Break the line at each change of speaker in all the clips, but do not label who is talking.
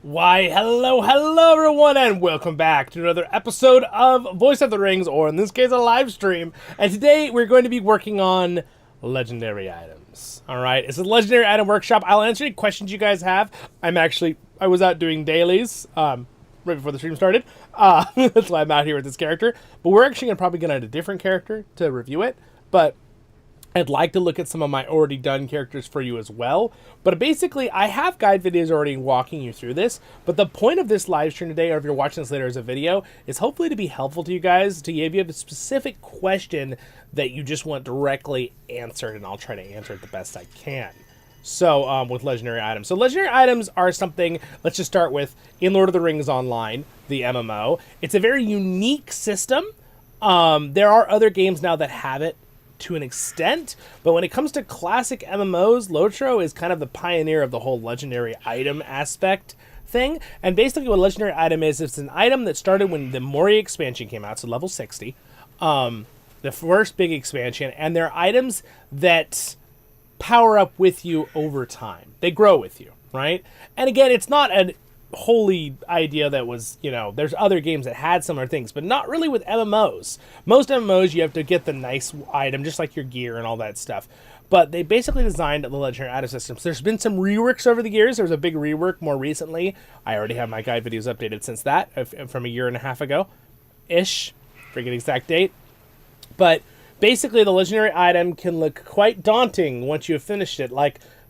Why, hello everyone, and welcome back to another episode of Voice of the Rings, or in this case, a live stream. And today, we're going to be working on legendary items. Alright, it's a legendary item workshop. I'll answer any questions you guys have. I was out doing dailies, right before the stream started. That's why I'm out here with this character. But we're actually probably going to add a different character to review it. But I'd like to look at some of my already done characters for you as well. But basically, I have guide videos already walking you through this. But the point of this live stream today, or if you're watching this later as a video, is hopefully to be helpful to you guys, to give you a specific question that you just want directly answered, and I'll try to answer it the best I can. So, with legendary items. So, legendary items are something, let's just start with, in Lord of the Rings Online, the MMO. It's a very unique system. There are other games now that have it to an extent, but when it comes to classic MMOs, LOTRO is kind of the pioneer of the whole legendary item aspect thing. And basically what a legendary item is, it's an item that started when the Moria expansion came out, so level 60, the first big expansion, and they're items that power up with you over time. They grow with you, right? And again, it's not a holy idea that was, there's other games that had similar things, but not really with MMOs. Most MMOs, you have to get the nice item, just like your gear and all that stuff. But they basically designed the legendary item systems. There's been some reworks over the years. There was a big rework more recently. I already have my guide videos updated since that, from a year and a half ago-ish. Forget the exact date. But basically, the legendary item can look quite daunting once you have finished it.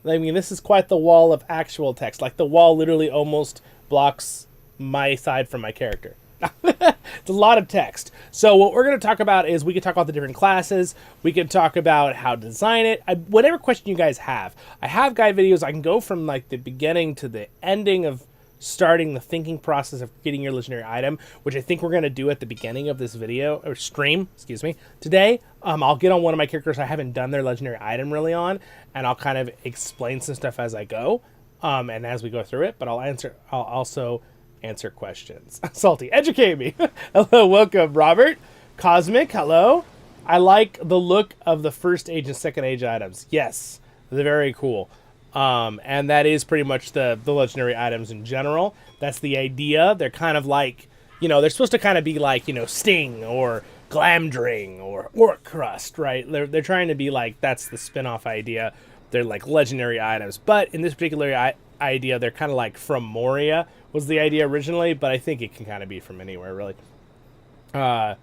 This is quite the wall of actual text. Like, the wall literally almost blocks my side from my character. It's a lot of text. So what we're going to talk about is, we can talk about the different classes. We can talk about how to design it. Whatever question you guys have. I have guide videos. I can go from like the beginning to the ending of starting the thinking process of getting your legendary item, which I think we're going to do at the beginning of this video, or stream, excuse me, today. I'll get on one of my characters I haven't done their legendary item really on, and I'll kind of explain some stuff as I go, and as we go through it, but I'll also answer questions. Salty, educate me. Hello, welcome, Robert. Cosmic, hello. I like the look of the first age and second age items. Yes, they're very cool. And that is pretty much the legendary items in general. That's the idea. They're kind of like, they're supposed to kind of be like, Sting or Glamdring or Orc Crust, right? They're trying to be like, that's the spin-off idea. They're like legendary items. But in this particular idea, they're kind of like from Moria was the idea originally, but I think it can kind of be from anywhere, really. Can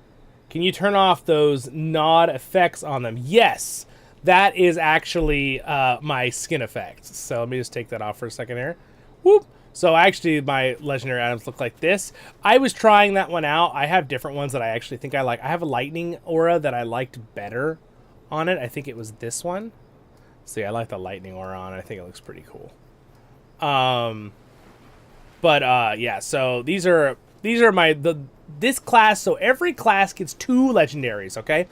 you turn off those nod effects on them? Yes. That is actually my skin effect. So let me just take that off for a second here. Whoop. So actually my legendary items look like this. I was trying that one out. I have different ones that I actually think I like. I have a lightning aura that I liked better on it. I think it was this one. See, I like the lightning aura on it. I think it looks pretty cool. Yeah, so these are this class. So every class gets 2 legendaries, okay?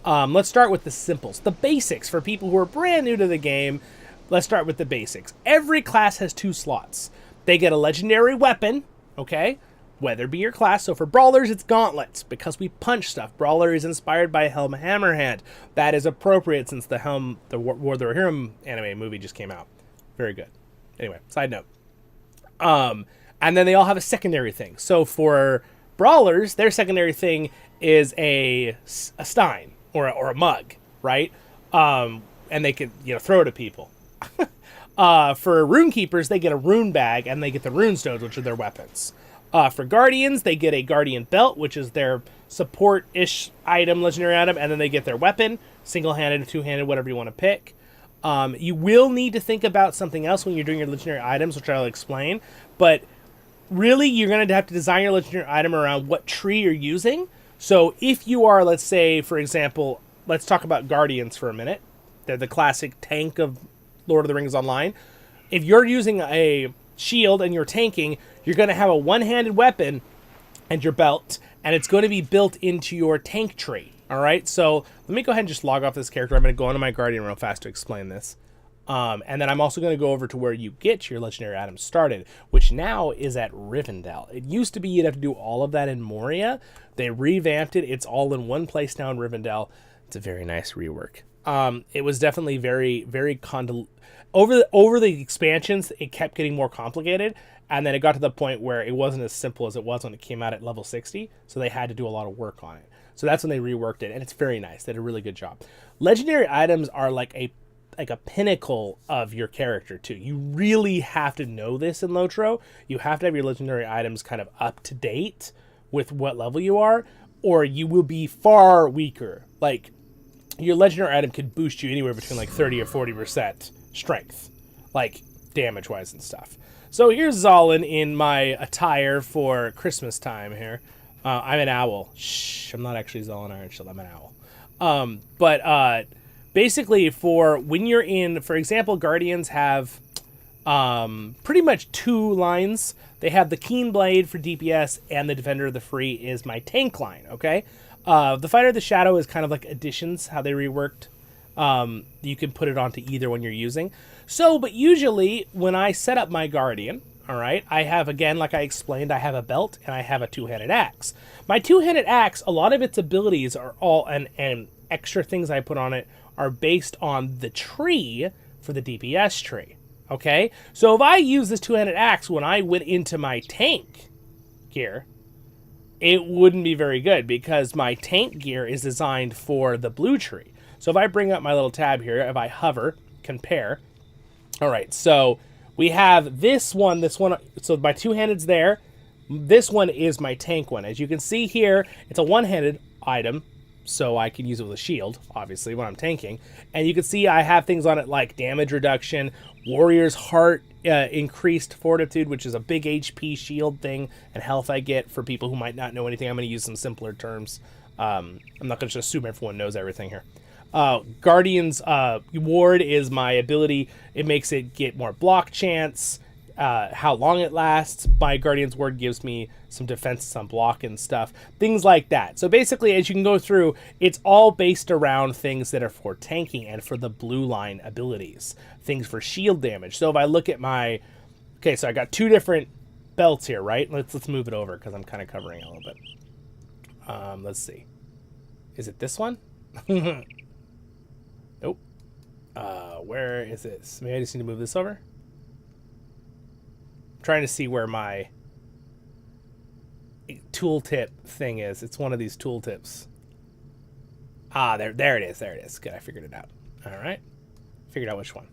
Let's start with the simples, the basics. For people who are brand new to the game, let's start with the basics. Every class has 2 slots. They get a legendary weapon, okay? Whether it be your class. So for brawlers, it's gauntlets, because we punch stuff. Brawler is inspired by Helm Hammerhand. That is appropriate since the War of the Rohirrim anime movie just came out. Very good. Anyway, side note. And then they all have a secondary thing. So for brawlers, their secondary thing is a stein or a mug, right? And they could throw it at people. For rune keepers, they get a rune bag, and they get the rune stones, which are their weapons. For guardians, they get a guardian belt, which is their support-ish item, legendary item, and then they get their weapon, single-handed, two-handed, whatever you want to pick. You will need to think about something else when you're doing your legendary items, which I'll explain. But really, you're going to have to design your legendary item around what tree you're using. So if you are, let's say, for example, let's talk about Guardians for a minute. They're the classic tank of Lord of the Rings Online. If you're using a shield and you're tanking, you're going to have a one-handed weapon and your belt, and it's going to be built into your tank tree. All right, so let me go ahead and just log off this character. I'm going to go into my Guardian real fast to explain this. And then I'm also going to go over to where you get your legendary items started, which now is at Rivendell. It used to be you'd have to do all of that in Moria. They revamped it. It's all in one place now in Rivendell. It's a very nice rework. It was definitely very, very over the expansions, it kept getting more complicated, and then it got to the point where it wasn't as simple as it was when it came out at level 60, so they had to do a lot of work on it. So that's when they reworked it, and it's very nice. They did a really good job. Legendary items are like a pinnacle of your character too. You really have to know this in LOTRO. You have to have your legendary items kind of up to date with what level you are, or you will be far weaker. Like, your legendary item could boost you anywhere between like 30 or 40% strength, like damage wise and stuff. So here's Zollin in my attire for Christmas time here. I'm an owl. Shh, I'm not actually Zollin Ironshield, I'm an owl. But basically, for when you're in, for example, Guardians have pretty much two lines. They have the Keen Blade for DPS, and the Defender of the Free is my tank line, okay? The Fighter of the Shadow is kind of like additions, how they reworked. You can put it onto either one you're using. So, but usually, when I set up my Guardian, all right, I have, again, like I explained, I have a belt, and I have a two-handed axe. My two-handed axe, a lot of its abilities are all, and extra things I put on it, are based on the tree for the DPS tree, okay? So if I use this two-handed axe when I went into my tank gear, it wouldn't be very good because my tank gear is designed for the blue tree. So if I bring up my little tab here, if I hover, compare, all right, so we have this one, so my two-handed's there. This one is my tank one. As you can see here, it's a one-handed item, so I can use it with a shield, obviously, when I'm tanking. And you can see I have things on it like damage reduction, Warrior's Heart, increased fortitude, which is a big HP shield thing, and health I get for people who might not know anything. I'm going to use some simpler terms. I'm not going to just assume everyone knows everything here. Guardian's Ward is my ability. It makes it get more block chance, how long it lasts. My Guardian's Ward gives me some defenses on block and stuff, things like that. So basically, as you can go through, it's all based around things that are for tanking and for the blue line abilities, things for shield damage. So if I look at my, okay, so I got two different belts here, right? Let's move it over because I'm kind of covering it a little bit. Let's see. Is it this one? Nope. Where is this? Maybe I just need to move this over. I'm trying to see where my tooltip thing is. It's one of these tooltips. Ah, there it is. There it is. Good, I figured it out. All right. Figured out which one.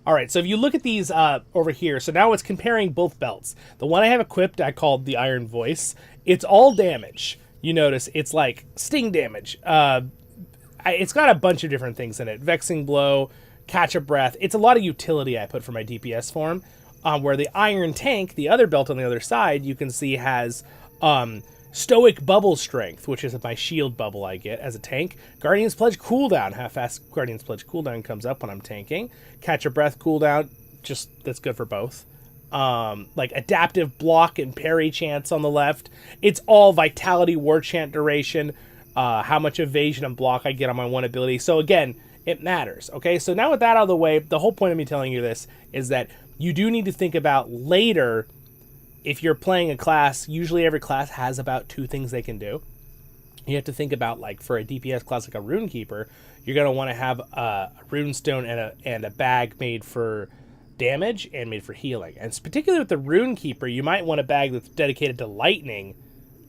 All right, so if you look at these over here, so now it's comparing both belts. The one I have equipped, I called the Iron Voice. It's all damage. You notice it's like sting damage. It's got a bunch of different things in it. Vexing Blow, Catch a Breath. It's a lot of utility I put for my DPS form. Where the Iron Tank, the other belt on the other side, you can see has Stoic Bubble Strength, which is my shield bubble I get as a tank. Guardian's Pledge cooldown, how fast Guardian's Pledge cooldown comes up when I'm tanking. Catch a Breath cooldown, just that's good for both. Like Adaptive Block and Parry Chance on the left. It's all Vitality War Chant duration, how much evasion and block I get on my one ability. So again, it matters, okay? So now with that out of the way, the whole point of me telling you this is that you do need to think about later, if you're playing a class, usually every class has about two things they can do. You have to think about, like, for a DPS class like a Rune Keeper, you're going to want to have a Rune Stone and a bag made for damage and made for healing. And particularly with the Rune Keeper, you might want a bag that's dedicated to lightning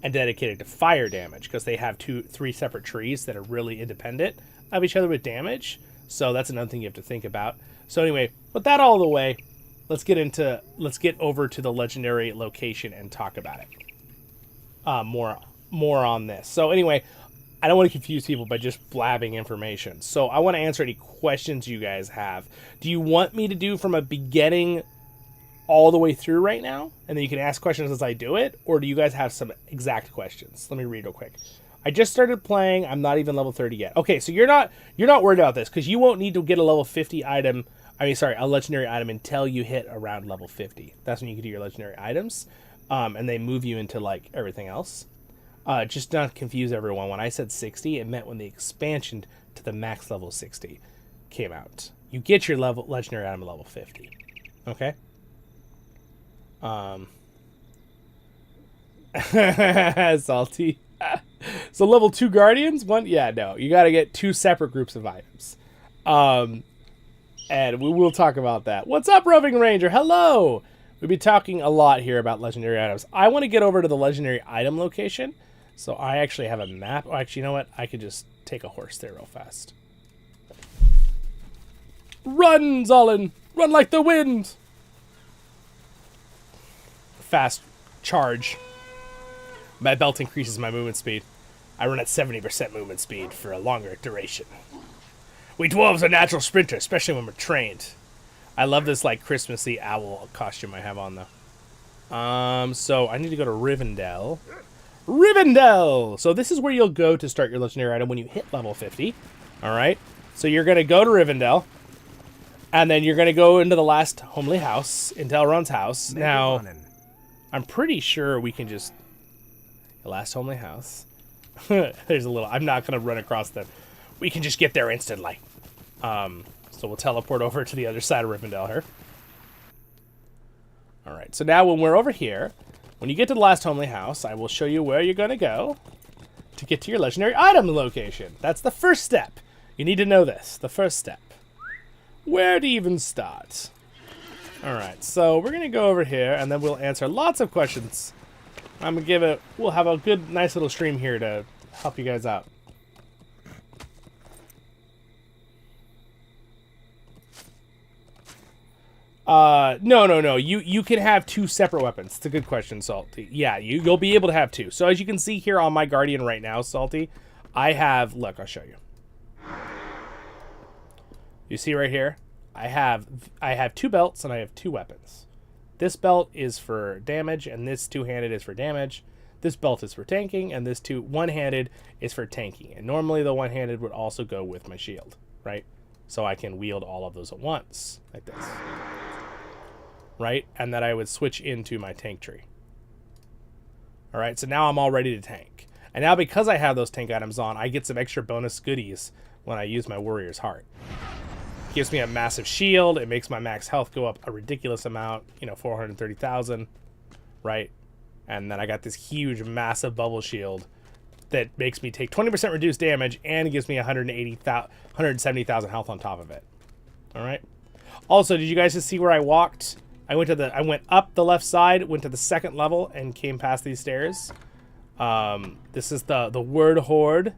and dedicated to fire damage, because they have three separate trees that are really independent of each other with damage. So that's another thing you have to think about. So anyway, with that all the way, let's get over to the legendary location and talk about it. More on this. So anyway, I don't want to confuse people by just blabbing information. So I want to answer any questions you guys have. Do you want me to do from a beginning all the way through right now, and then you can ask questions as I do it, or do you guys have some exact questions? Let me read real quick. I just started playing. I'm not even level 30 yet. Okay, so you're not worried about this because you won't need to get a level 50 item. A legendary item until you hit around level 50. That's when you can do your legendary items, and they move you into like everything else. Just not confuse everyone. When I said 60, it meant when the expansion to the max level 60 came out. You get your legendary item at level 50. Okay. Salty. So level 2 guardians, one, yeah, no, you got to get 2 separate groups of items. And we will talk about that. What's up, Roving Ranger? Hello! We'll be talking a lot here about legendary items. I want to get over to the legendary item location. So I actually have a map. Oh, actually, you know what? I could just take a horse there real fast. Run, Zollin! Run like the wind! Fast charge. My belt increases my movement speed. I run at 70% movement speed for a longer duration. We dwarves are natural sprinters, especially when we're trained. I love this like Christmassy owl costume I have on though. So I need to go to Rivendell. Rivendell! So this is where you'll go to start your legendary item when you hit level 50. Alright? So you're going to go to Rivendell. And then you're going to go into the last homely house, into Elrond's house. Now, I'm pretty sure we can just... The last homely house. There's a little... I'm not going to run across them. We can just get there instantly. So we'll teleport over to the other side of Rivendell here. Alright, so now when we're over here, when you get to the last homely house, I will show you where you're going to go to get to your legendary item location. That's the first step. You need to know this. The first step. Where to even start? Alright, so we're going to go over here, and then we'll answer lots of questions. I'm going to give it... We'll have a good, nice little stream here to help you guys out. No. You can have 2 separate weapons. It's a good question, Salty. Yeah, you'll be able to have 2. So as you can see here on my Guardian right now, Salty, I have... Look, I'll show you. You see right here? I have 2 belts and I have 2 weapons. This belt is for damage, and this 2-handed is for damage. This belt is for tanking, and this one-handed is for tanking. And normally the one-handed would also go with my shield, right? So I can wield all of those at once, like this. Right? And then I would switch into my tank tree. Alright, so now I'm all ready to tank. And now because I have those tank items on, I get some extra bonus goodies when I use my Warrior's Heart. It gives me a massive shield, it makes my max health go up a ridiculous amount, 430,000, right? And then I got this huge, massive bubble shield that makes me take 20% reduced damage and gives me 170,000 health on top of it. Alright? Also, did you guys just see where I walked? I went up the left side, went to the 2nd level, and came past these stairs. This is the Word Horde.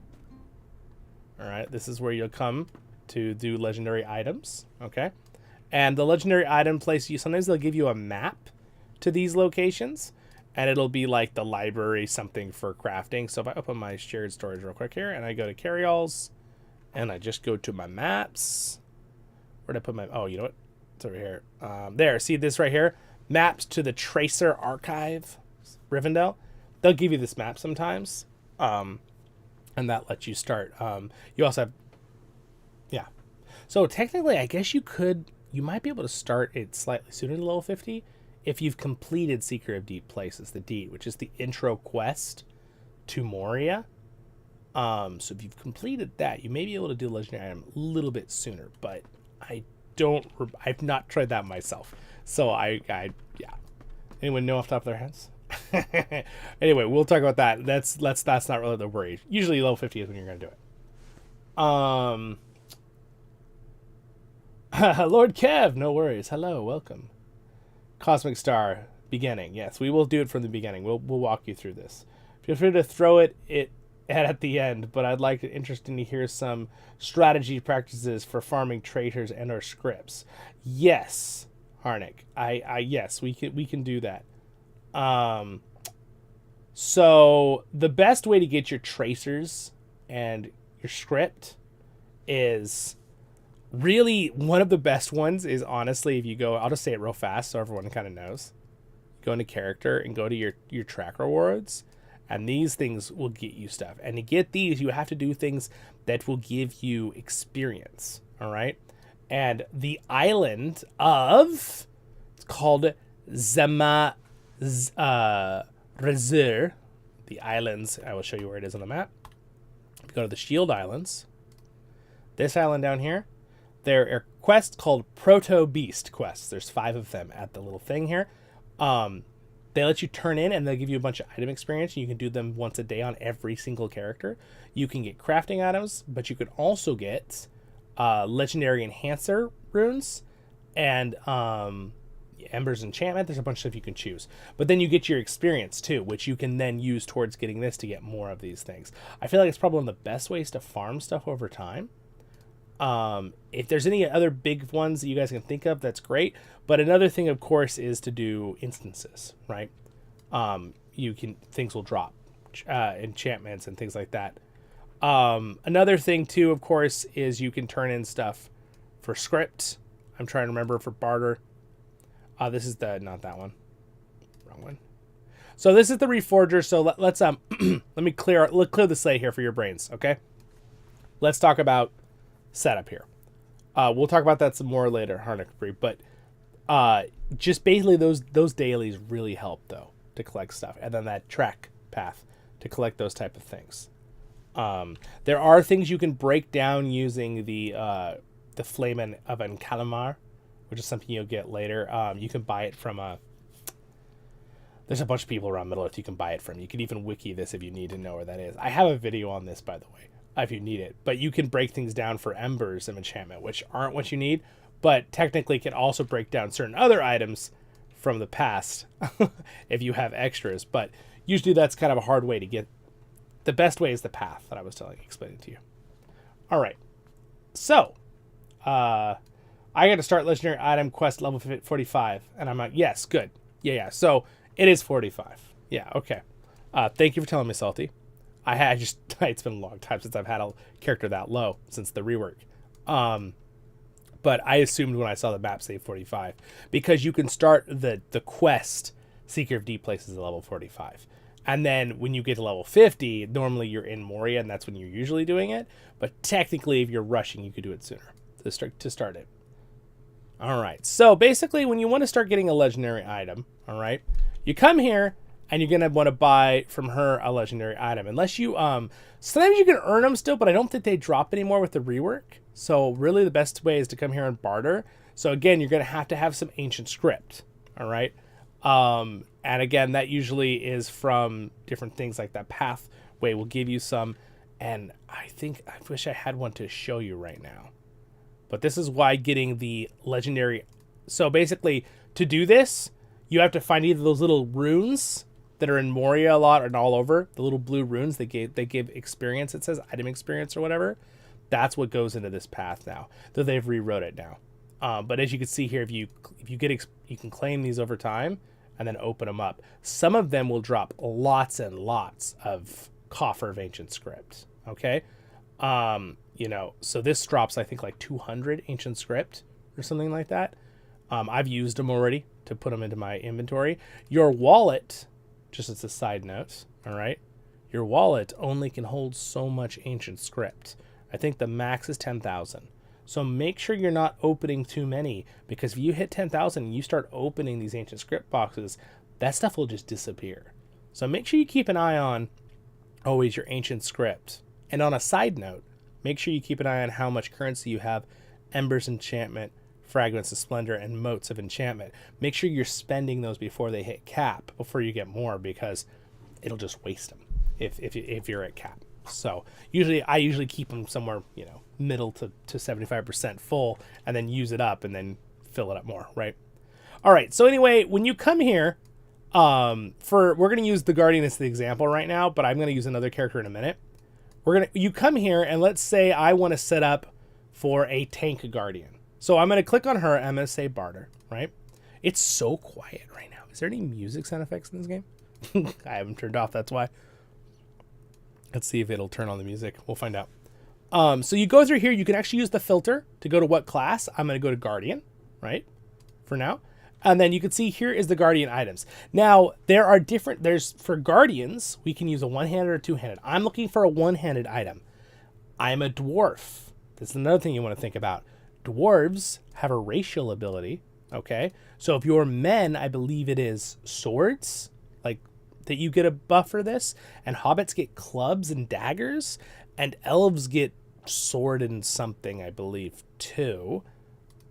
Alright, this is where you'll come to do legendary items. Okay? And the legendary item place, sometimes they'll give you a map to these locations. And it'll be like the library, something for crafting. So if I open my shared storage real quick here, and I go to carry-alls, and I just go to my maps. Where'd I put my... Oh, you know what? It's over here. There, see this right here? Maps to the Tracer Archive, Rivendell. They'll give you this map sometimes. And that lets you start. You also have... Yeah. So technically, I guess you might be able to start it slightly sooner than level 50 if you've completed Seeker of Deep Places, the Deed, which is the intro quest to Moria. So if you've completed that, you may be able to do the legendary item a little bit sooner, but I've not tried that myself. So yeah. Anyone know off the top of their heads? Anyway, we'll talk about that. That's not really the worry. Usually level 50 is when you're going to do it. Lord Kev, no worries. Hello, welcome. Cosmic Star, beginning. Yes, we will do it from the beginning. We'll walk you through this. Feel free to throw it at the end, but I'd like it interesting to hear some strategy practices for farming traitors and or scripts. Yes, Harnick. Yes, we can do that. So the best way to get your tracers and your script is really one of the best ones is honestly if you go, I'll just say it real fast so everyone kind of knows. Go into character and go to your track rewards, and these things will get you stuff. And to get these, you have to do things that will give you experience. All right. And the island of, it's called Zama Rezur. The islands, I will show you where it is on the map. If you go to the Shield Islands, this island down here, there are quests called Proto Beast quests. There's 5 of them at the little thing here. They let you turn in and they'll give you a bunch of item experience. And you can do them once a day on every single character. You can get crafting items, but you can also get legendary enhancer runes and Ember's enchantment. There's a bunch of stuff you can choose, but then you get your experience too, which you can then use towards getting this to get more of these things. I feel like it's probably one of the best ways to farm stuff over time. If there's any other big ones that you guys can think of, that's great. But another thing, of course, is to do instances, right? Things will drop, enchantments and things like that. Another thing too, of course, is you can turn in stuff for script. I'm trying to remember for barter. This is not that one. Wrong one. So this is the Reforger. So let's let me clear the slate here for your brains, okay? Let's talk about setup here. We'll talk about that some more later, Harnickbury, but just basically those dailies really help though to collect stuff, and then that trek path to collect those type of things. There are things you can break down using the Flame of Encalamar, which is something you'll get later. You can buy it from there's a bunch of people around Middle-earth you can buy it from. You can even wiki this if you need to know where that is. I have a video on this, by the way, if you need it. But you can break things down for embers of enchantment, which aren't what you need, but technically can also break down certain other items from the past if you have extras. But usually that's kind of a hard way to get. The best way is the path that I was explaining to you. All right. So, I got to start legendary item quest level 45, and I'm like, yes, good. Yeah. So it is 45. Yeah, okay. Thank you for telling me, Salty. It's been a long time since I've had a character that low since the rework. But I assumed when I saw the map say 45 because you can start the quest Seeker of Deep Places at level 45. And then when you get to level 50, normally you're in Moria, and that's when you're usually doing it. But technically, if you're rushing, you could do it sooner to start it. All right. So basically, when you want to start getting a legendary item, all right, you come here and you're going to want to buy from her a legendary item. Unless you, sometimes you can earn them still, but I don't think they drop anymore with the rework. So really the best way is to come here and barter. So again, you're going to have some ancient script. All right. And again, that usually is from different things like that pathway will give you some. And I wish I had one to show you right now. But this is why getting the legendary. So basically, to do this, you have to find either those little runes that are in Moria a lot and all over, the little blue runes they give experience. It says item experience or whatever. That's what goes into this path now. Though they've rewrote it now. But as you can see here, if you you can claim these over time and then open them up. Some of them will drop lots and lots of Coffer of Ancient Script. Okay. So this drops, I think, like 200 ancient script or something like that. I've used them already to put them into my inventory. Your wallet, just as a side note, all right, your wallet only can hold so much ancient script. I think the max is 10,000. So make sure you're not opening too many, because if you hit 10,000 and you start opening these ancient script boxes, that stuff will just disappear. So make sure you keep an eye on always your ancient script. And on a side note, make sure you keep an eye on how much currency you have, Embers Enchantment, Fragments of Splendor, and Motes of Enchantment. Make sure you're spending those before they hit cap, before you get more, because it'll just waste them if you're at cap. So I usually keep them somewhere, middle to 75% full, and then use it up and then fill it up more, right? All right, so anyway, when you come here, we're going to use the Guardian as the example right now, but I'm going to use another character in a minute. You come here, and let's say I want to set up for a tank Guardian. So I'm going to click on her, and I'm going to say barter, right? It's so quiet right now. Is there any music sound effects in this game? I haven't turned off, that's why. Let's see if it'll turn on the music. We'll find out. So you go through here. You can actually use the filter to go to what class. I'm going to go to Guardian, right, for now. And then you can see here is the Guardian items. Now, for Guardians, we can use a one-handed or two-handed. I'm looking for a one-handed item. I'm a dwarf. This is another thing you want to think about. Dwarves have a racial ability, okay? So if you're men, I believe it is swords, like that you get a buff for this, and hobbits get clubs and daggers, and elves get sword and something, I believe, too.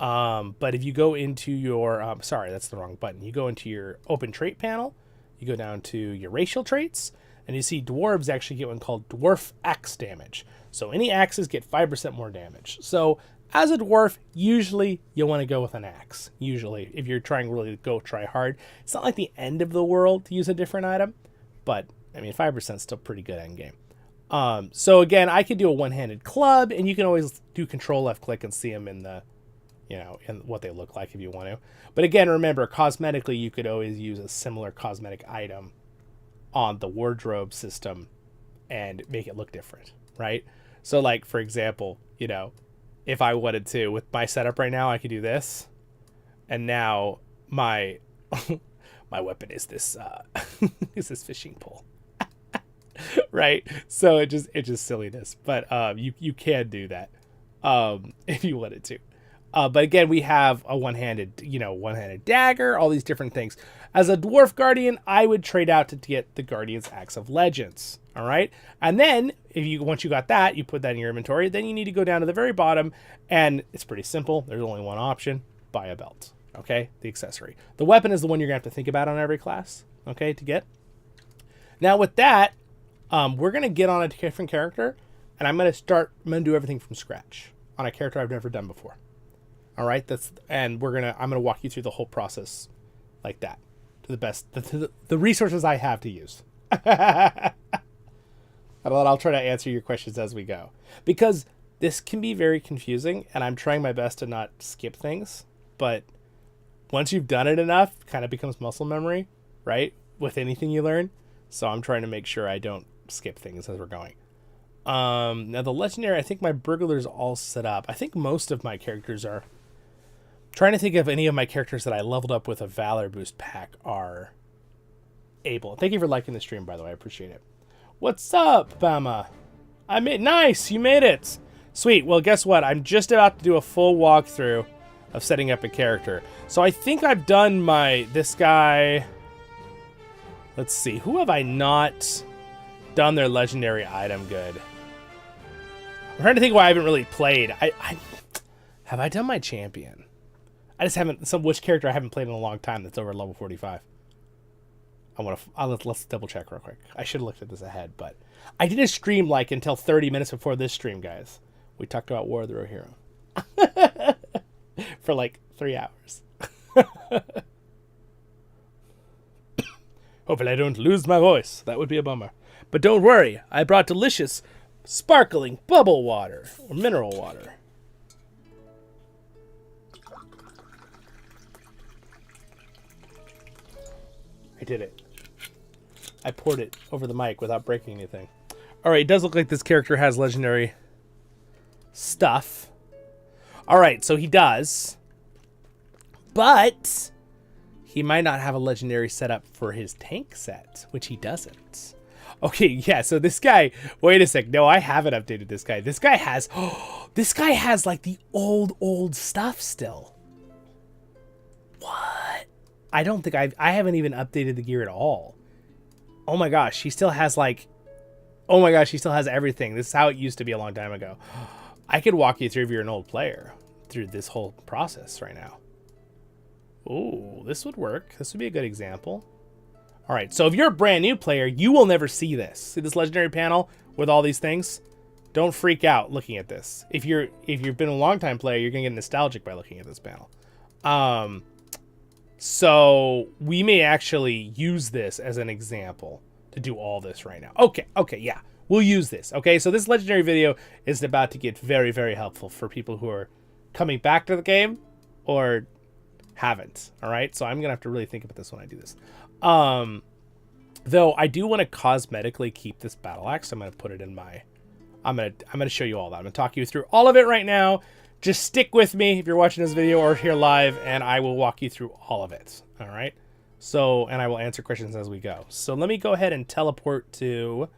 But if you go into your, sorry, that's the wrong button. You go into your open trait panel, you go down to your racial traits, and you see dwarves actually get one called Dwarf Axe damage. So any axes get 5% more damage. So as a dwarf, usually you'll want to go with an axe. Usually, if you're trying really to go try hard. It's not like the end of the world to use a different item, but I mean 5% is still pretty good end game. So again, I could do a one-handed club, and you can always do control left click and see them in the, you know, in what they look like if you want to. But again, remember, cosmetically, you could always use a similar cosmetic item on the wardrobe system and make it look different, right? So like, for example, you know, if I wanted to, with my setup right now, I could do this, and now my my weapon is this is this fishing pole. Right, so it's just silliness, but you can do that if you wanted to. But again, we have a one-handed dagger, all these different things. As a dwarf guardian, I would trade out to get the Guardian's Axe of Legends. All right, and then once you got that, you put that in your inventory. Then you need to go down to the very bottom, and it's pretty simple. There's only one option: buy a belt. Okay, the accessory. The weapon is the one you're gonna have to think about on every class. Okay, to get. Now with that. We're going to get on a different character, and I'm going to do everything from scratch on a character I've never done before. All right. I'm going to walk you through the whole process like that to the best, the resources I have to use. I'll try to answer your questions as we go, because this can be very confusing, and I'm trying my best to not skip things, but once you've done it enough, it kind of becomes muscle memory, right? With anything you learn. So I'm trying to make sure I don't skip things as we're going. Now the legendary, I think my burglar's all set up. I think most of my characters are. Trying to think of any of my characters that I leveled up with a Valor boost pack are able. Thank you for liking the stream, by the way. I appreciate it. What's up, Bama? Nice, you made it. Sweet. Well, guess what? I'm just about to do a full walkthrough of setting up a character. So I think I've done this guy. Let's see. Who have I not done their legendary item good? I'm trying to think why I haven't really played. Have I done my champion? I just haven't. Which character I haven't played in a long time that's over level 45. Let's double check real quick. I should have looked at this ahead, but I did a stream like until 30 minutes before this stream, guys. We talked about War of the Rohirrim for like 3 hours. Hopefully I don't lose my voice. That would be a bummer. But don't worry, I brought delicious, sparkling bubble water, or mineral water. I did it. I poured it over the mic without breaking anything. Alright, it does look like this character has legendary stuff. Alright, so he does. But he might not have a legendary setup for his tank set, which he doesn't. Okay, yeah, so this guy, wait a sec. No, I haven't updated this guy. This guy has like the old stuff still. What? I don't think I haven't even updated the gear at all. Oh my gosh, he still has like, oh my gosh, he still has everything. This is how it used to be a long time ago. I could walk you through, if you're an old player, through this whole process right now. Ooh, this would work. This would be a good example. All right, so if you're a brand new player, you will never see this. See this legendary panel with all these things? Don't freak out looking at this. If you've been a long time player, you're gonna get nostalgic by looking at this panel. So we may actually use this as an example to do all this right now. Okay, yeah, we'll use this. Okay, so this legendary video is about to get very, very helpful for people who are coming back to the game or haven't. All right, so I'm gonna have to really think about this when I do this. Though I do want to cosmetically keep this battle axe. I'm gonna put it in my. I'm gonna show you all that. I'm gonna talk you through all of it right now. Just stick with me if you're watching this video or here live, and I will walk you through all of it. All right. So, and I will answer questions as we go. So let me go ahead and teleport to.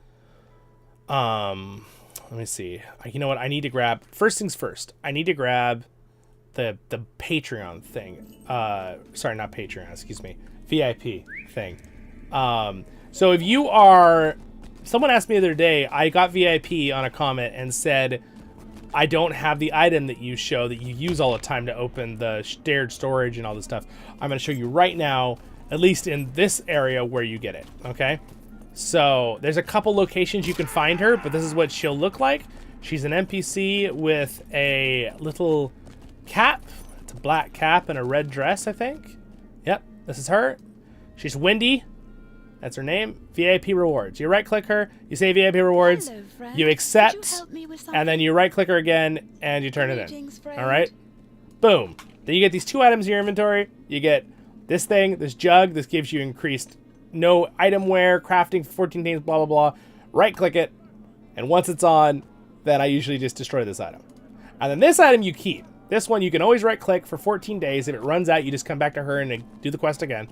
Let me see. You know what? I need to grab. First things first. I need to grab the Patreon thing. Sorry, not Patreon. Excuse me. VIP thing. So if you are, someone asked me the other day. I got VIP on a comment and said, I don't have the item that you show that you use all the time to open the shared storage and all this stuff. I'm going to show you right now at least in this area where you get it, okay? So there's a couple locations you can find her, but this is what she'll look like. She's an NPC with a little cap. It's a black cap and a red dress, I think. Yep, this is her. She's Wendy. That's her name. VIP rewards. You right-click her, you say VIP rewards,
Hello,
you accept, and then you right-click her again, and you turn it in. All right? Boom. Then you get these 2 items in your inventory. You get this thing, this jug. This gives you increased no item wear, crafting for 14 days, blah, blah, blah. Right-click it, and once it's on, then I usually just destroy this item. And then this item you keep. This one you can always right-click for 14 days. If it runs out, you just come back to her and do the quest again.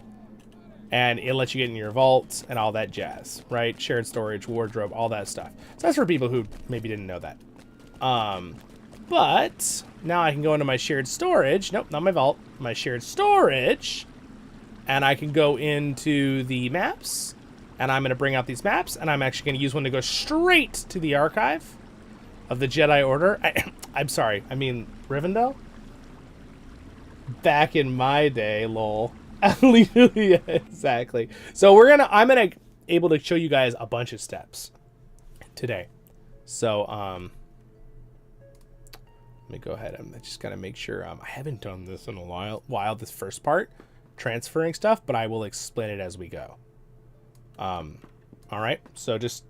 And it'll let you get in your vault and all that jazz, right? Shared storage, wardrobe, all that stuff. So that's for people who maybe didn't know that. But now I can go into my shared storage. Nope, not my vault. My shared storage. And I can go into the maps. And I'm going to bring out these maps. And I'm actually going to use one to go straight to the archive of the Jedi Order. I'm sorry. I mean, Rivendell? Back in my day, lol. Yeah, exactly. So I'm gonna able to show you guys a bunch of steps today. So let me go ahead. I'm just gonna make sure. I haven't done this in a while. This first part, transferring stuff, but I will explain it as we go. All right. So just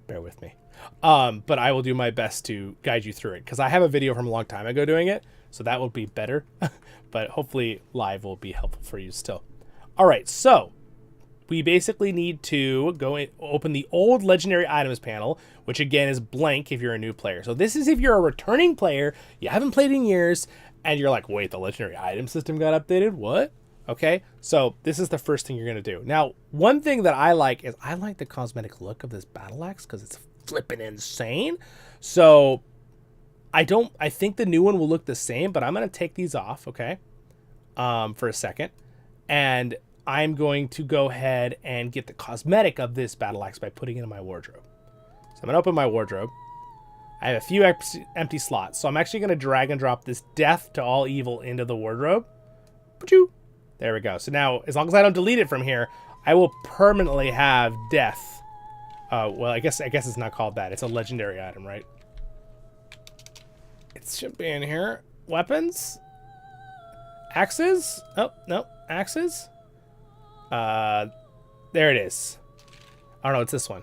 bear with me. But I will do my best to guide you through it because I have a video from a long time ago doing it, so that will be better. But hopefully live will be helpful for you still. All right, so we basically need to go and open the old legendary items panel, which again is blank if you're a new player. So this is if you're a returning player, you haven't played in years, and you're like, wait, the legendary item system got updated? What? Okay, so this is the first thing you're gonna do. Now, one thing that I like is I like the cosmetic look of this battle axe because it's flipping insane. So I think the new one will look the same, but I'm going to take these off, okay, for a second. And I'm going to go ahead and get the cosmetic of this battle axe by putting it in my wardrobe. So I'm going to open my wardrobe. I have a few empty slots, so I'm actually going to drag and drop this death to all evil into the wardrobe. There we go. So now, as long as I don't delete it from here, I will permanently have death. Well, I guess it's not called that. It's a legendary item, right? It should be in here. Weapons? Axes? Oh, no. Axes? There it is. Oh, no, it's this one.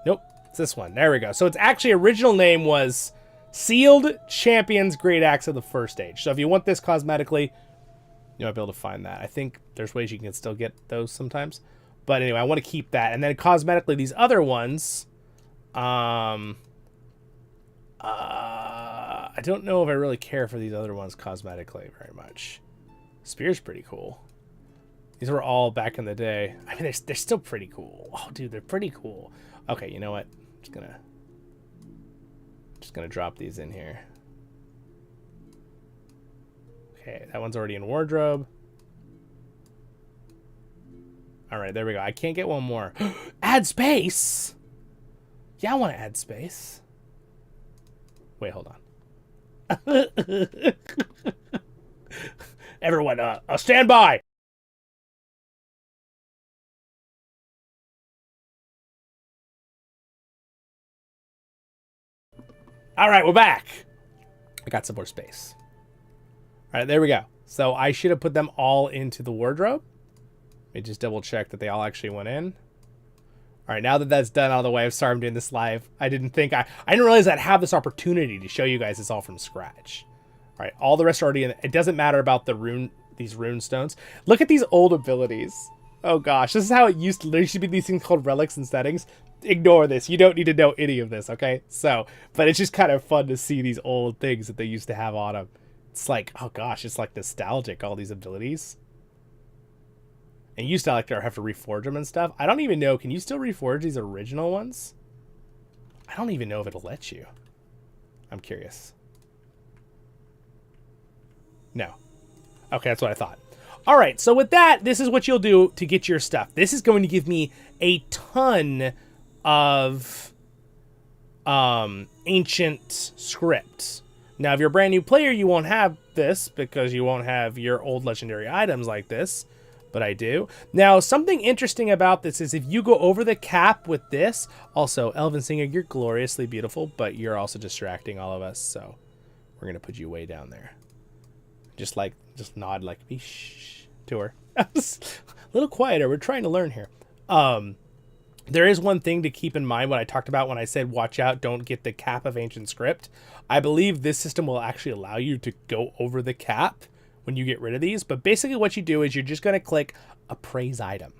Nope, it's this one. There we go. So its actually original name was Sealed Champion's Great Axe of the First Age. So if you want this cosmetically, you might be able to find that. I think there's ways you can still get those sometimes. But anyway, I want to keep that. And then cosmetically, these other ones... I don't know if I really care for these other ones cosmetically very much. Spear's pretty cool. These were all back in the day. I mean, they're still pretty cool. Oh, dude, they're pretty cool. Okay, you know what? Just gonna drop these in here. Okay, that one's already in wardrobe. All right, there we go. I can't get one more. Add space. Yeah, I want to add space. Wait, hold on. Everyone, stand by. All right, we're back. I got some more space. All right, there we go. So I should have put them all into the wardrobe. Let me just double check that they all actually went in. All right, now that that's done out of the way, I'm sorry I'm doing this live. I didn't realize I'd have this opportunity to show you guys this all from scratch. All right, all the rest are already in. It doesn't matter about these rune stones. Look at these old abilities. Oh gosh, this is how it used to. There used to be these things called relics and settings. Ignore this. You don't need to know any of this, okay? So, but it's just kind of fun to see these old things that they used to have on them. It's like, oh gosh, it's like nostalgic, all these abilities. And you used to have to reforge them and stuff. I don't even know. Can you still reforge these original ones? I don't even know if it'll let you. I'm curious. No. Okay, that's what I thought. All right, so with that, this is what you'll do to get your stuff. This is going to give me a ton of ancient scripts. Now, if you're a brand new player, you won't have this because you won't have your old legendary items like this. but I do. Now, something interesting about this is if you go over the cap with this, also, Elven Singer, you're gloriously beautiful, but you're also distracting all of us, so we're going to put you way down there. Just nod like, shh to her. A little quieter. We're trying to learn here. There is one thing to keep in mind what I talked about when I said, watch out, don't get the cap of ancient script. I believe this system will actually allow you to go over the cap when you get rid of these. But basically what you do is you're just going to click appraise item.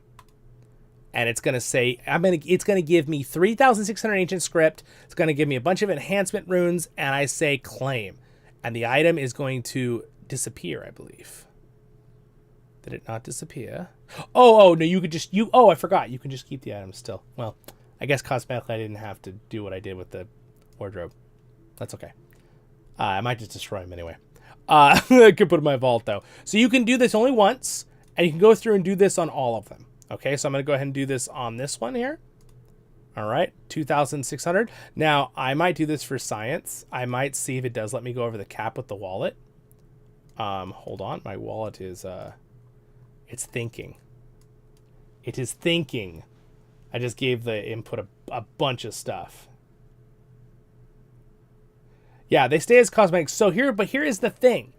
And it's going to say, it's going to give me 3,600 ancient script. It's going to give me a bunch of enhancement runes. And I say claim. And the item is going to disappear, I believe. Did it not disappear? Oh, no, you could just, I forgot. You can just keep the item still. Well, I guess cosmetically I didn't have to do what I did with the wardrobe. That's okay. I might just destroy him anyway. I could put him in my vault, though. So you can do this only once, and you can go through and do this on all of them. Okay, so I'm going to go ahead and do this on this one here. All right, 2,600. Now, I might do this for science. I might see if it does let me go over the cap with the wallet. Hold on. My wallet is... It's thinking. It is thinking. I just gave the input a bunch of stuff. Yeah, they stay as cosmetics. So here is the thing.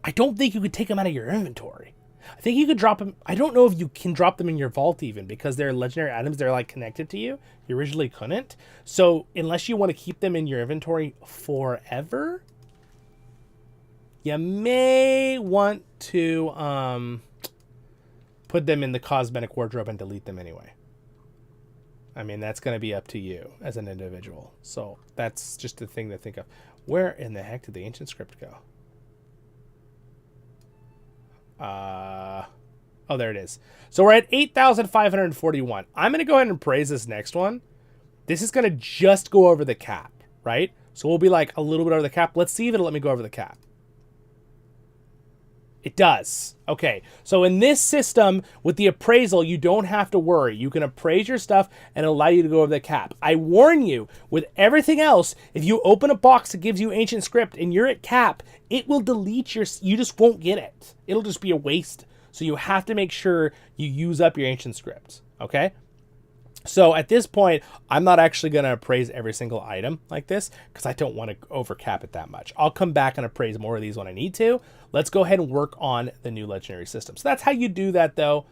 I don't think you could take them out of your inventory. I think you could drop them. I don't know if you can drop them in your vault even because they're legendary items. They're like connected to you. You originally couldn't. So unless you want to keep them in your inventory forever, you may want to, put them in the cosmetic wardrobe and delete them anyway. I mean, that's going to be up to you as an individual. So that's just a thing to think of. Where in the heck did the ancient script go? Oh, there it is. So we're at 8,541. I'm going to go ahead and praise this next one. This is going to just go over the cap, right? So we'll be like a little bit over the cap. Let's see if it'll let me go over the cap. It does. Okay, so in this system, with the appraisal, you don't have to worry. You can appraise your stuff and allow you to go over the cap. I warn you, with everything else, if you open a box that gives you ancient script and you're at cap, it will delete you just won't get it. It'll just be a waste. So you have to make sure you use up your ancient script, okay? So at this point, I'm not actually going to appraise every single item like this because I don't want to overcap it that much. I'll come back and appraise more of these when I need to. Let's go ahead and work on the new legendary system. So that's how you do that, though,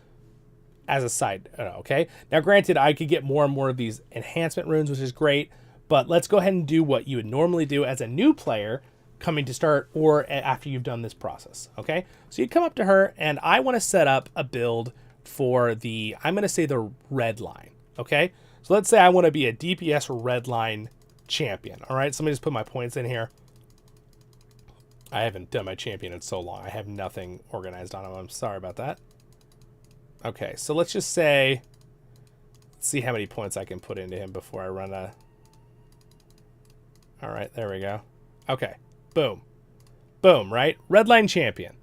as a side, okay? Now, granted, I could get more and more of these enhancement runes, which is great, but let's go ahead and do what you would normally do as a new player coming to start or after you've done this process, okay? So you come up to her, and I want to set up a build for the, I'm going to say the red line. Okay, so let's say I want to be a DPS red line champion. All right, so let me just put my points in here. I haven't done my champion in so long. I have nothing organized on him. I'm sorry about that. Okay, so let's just say, let's see how many points I can put into him before I run a... All right, there we go. Okay, boom. Boom, right? Red line champion.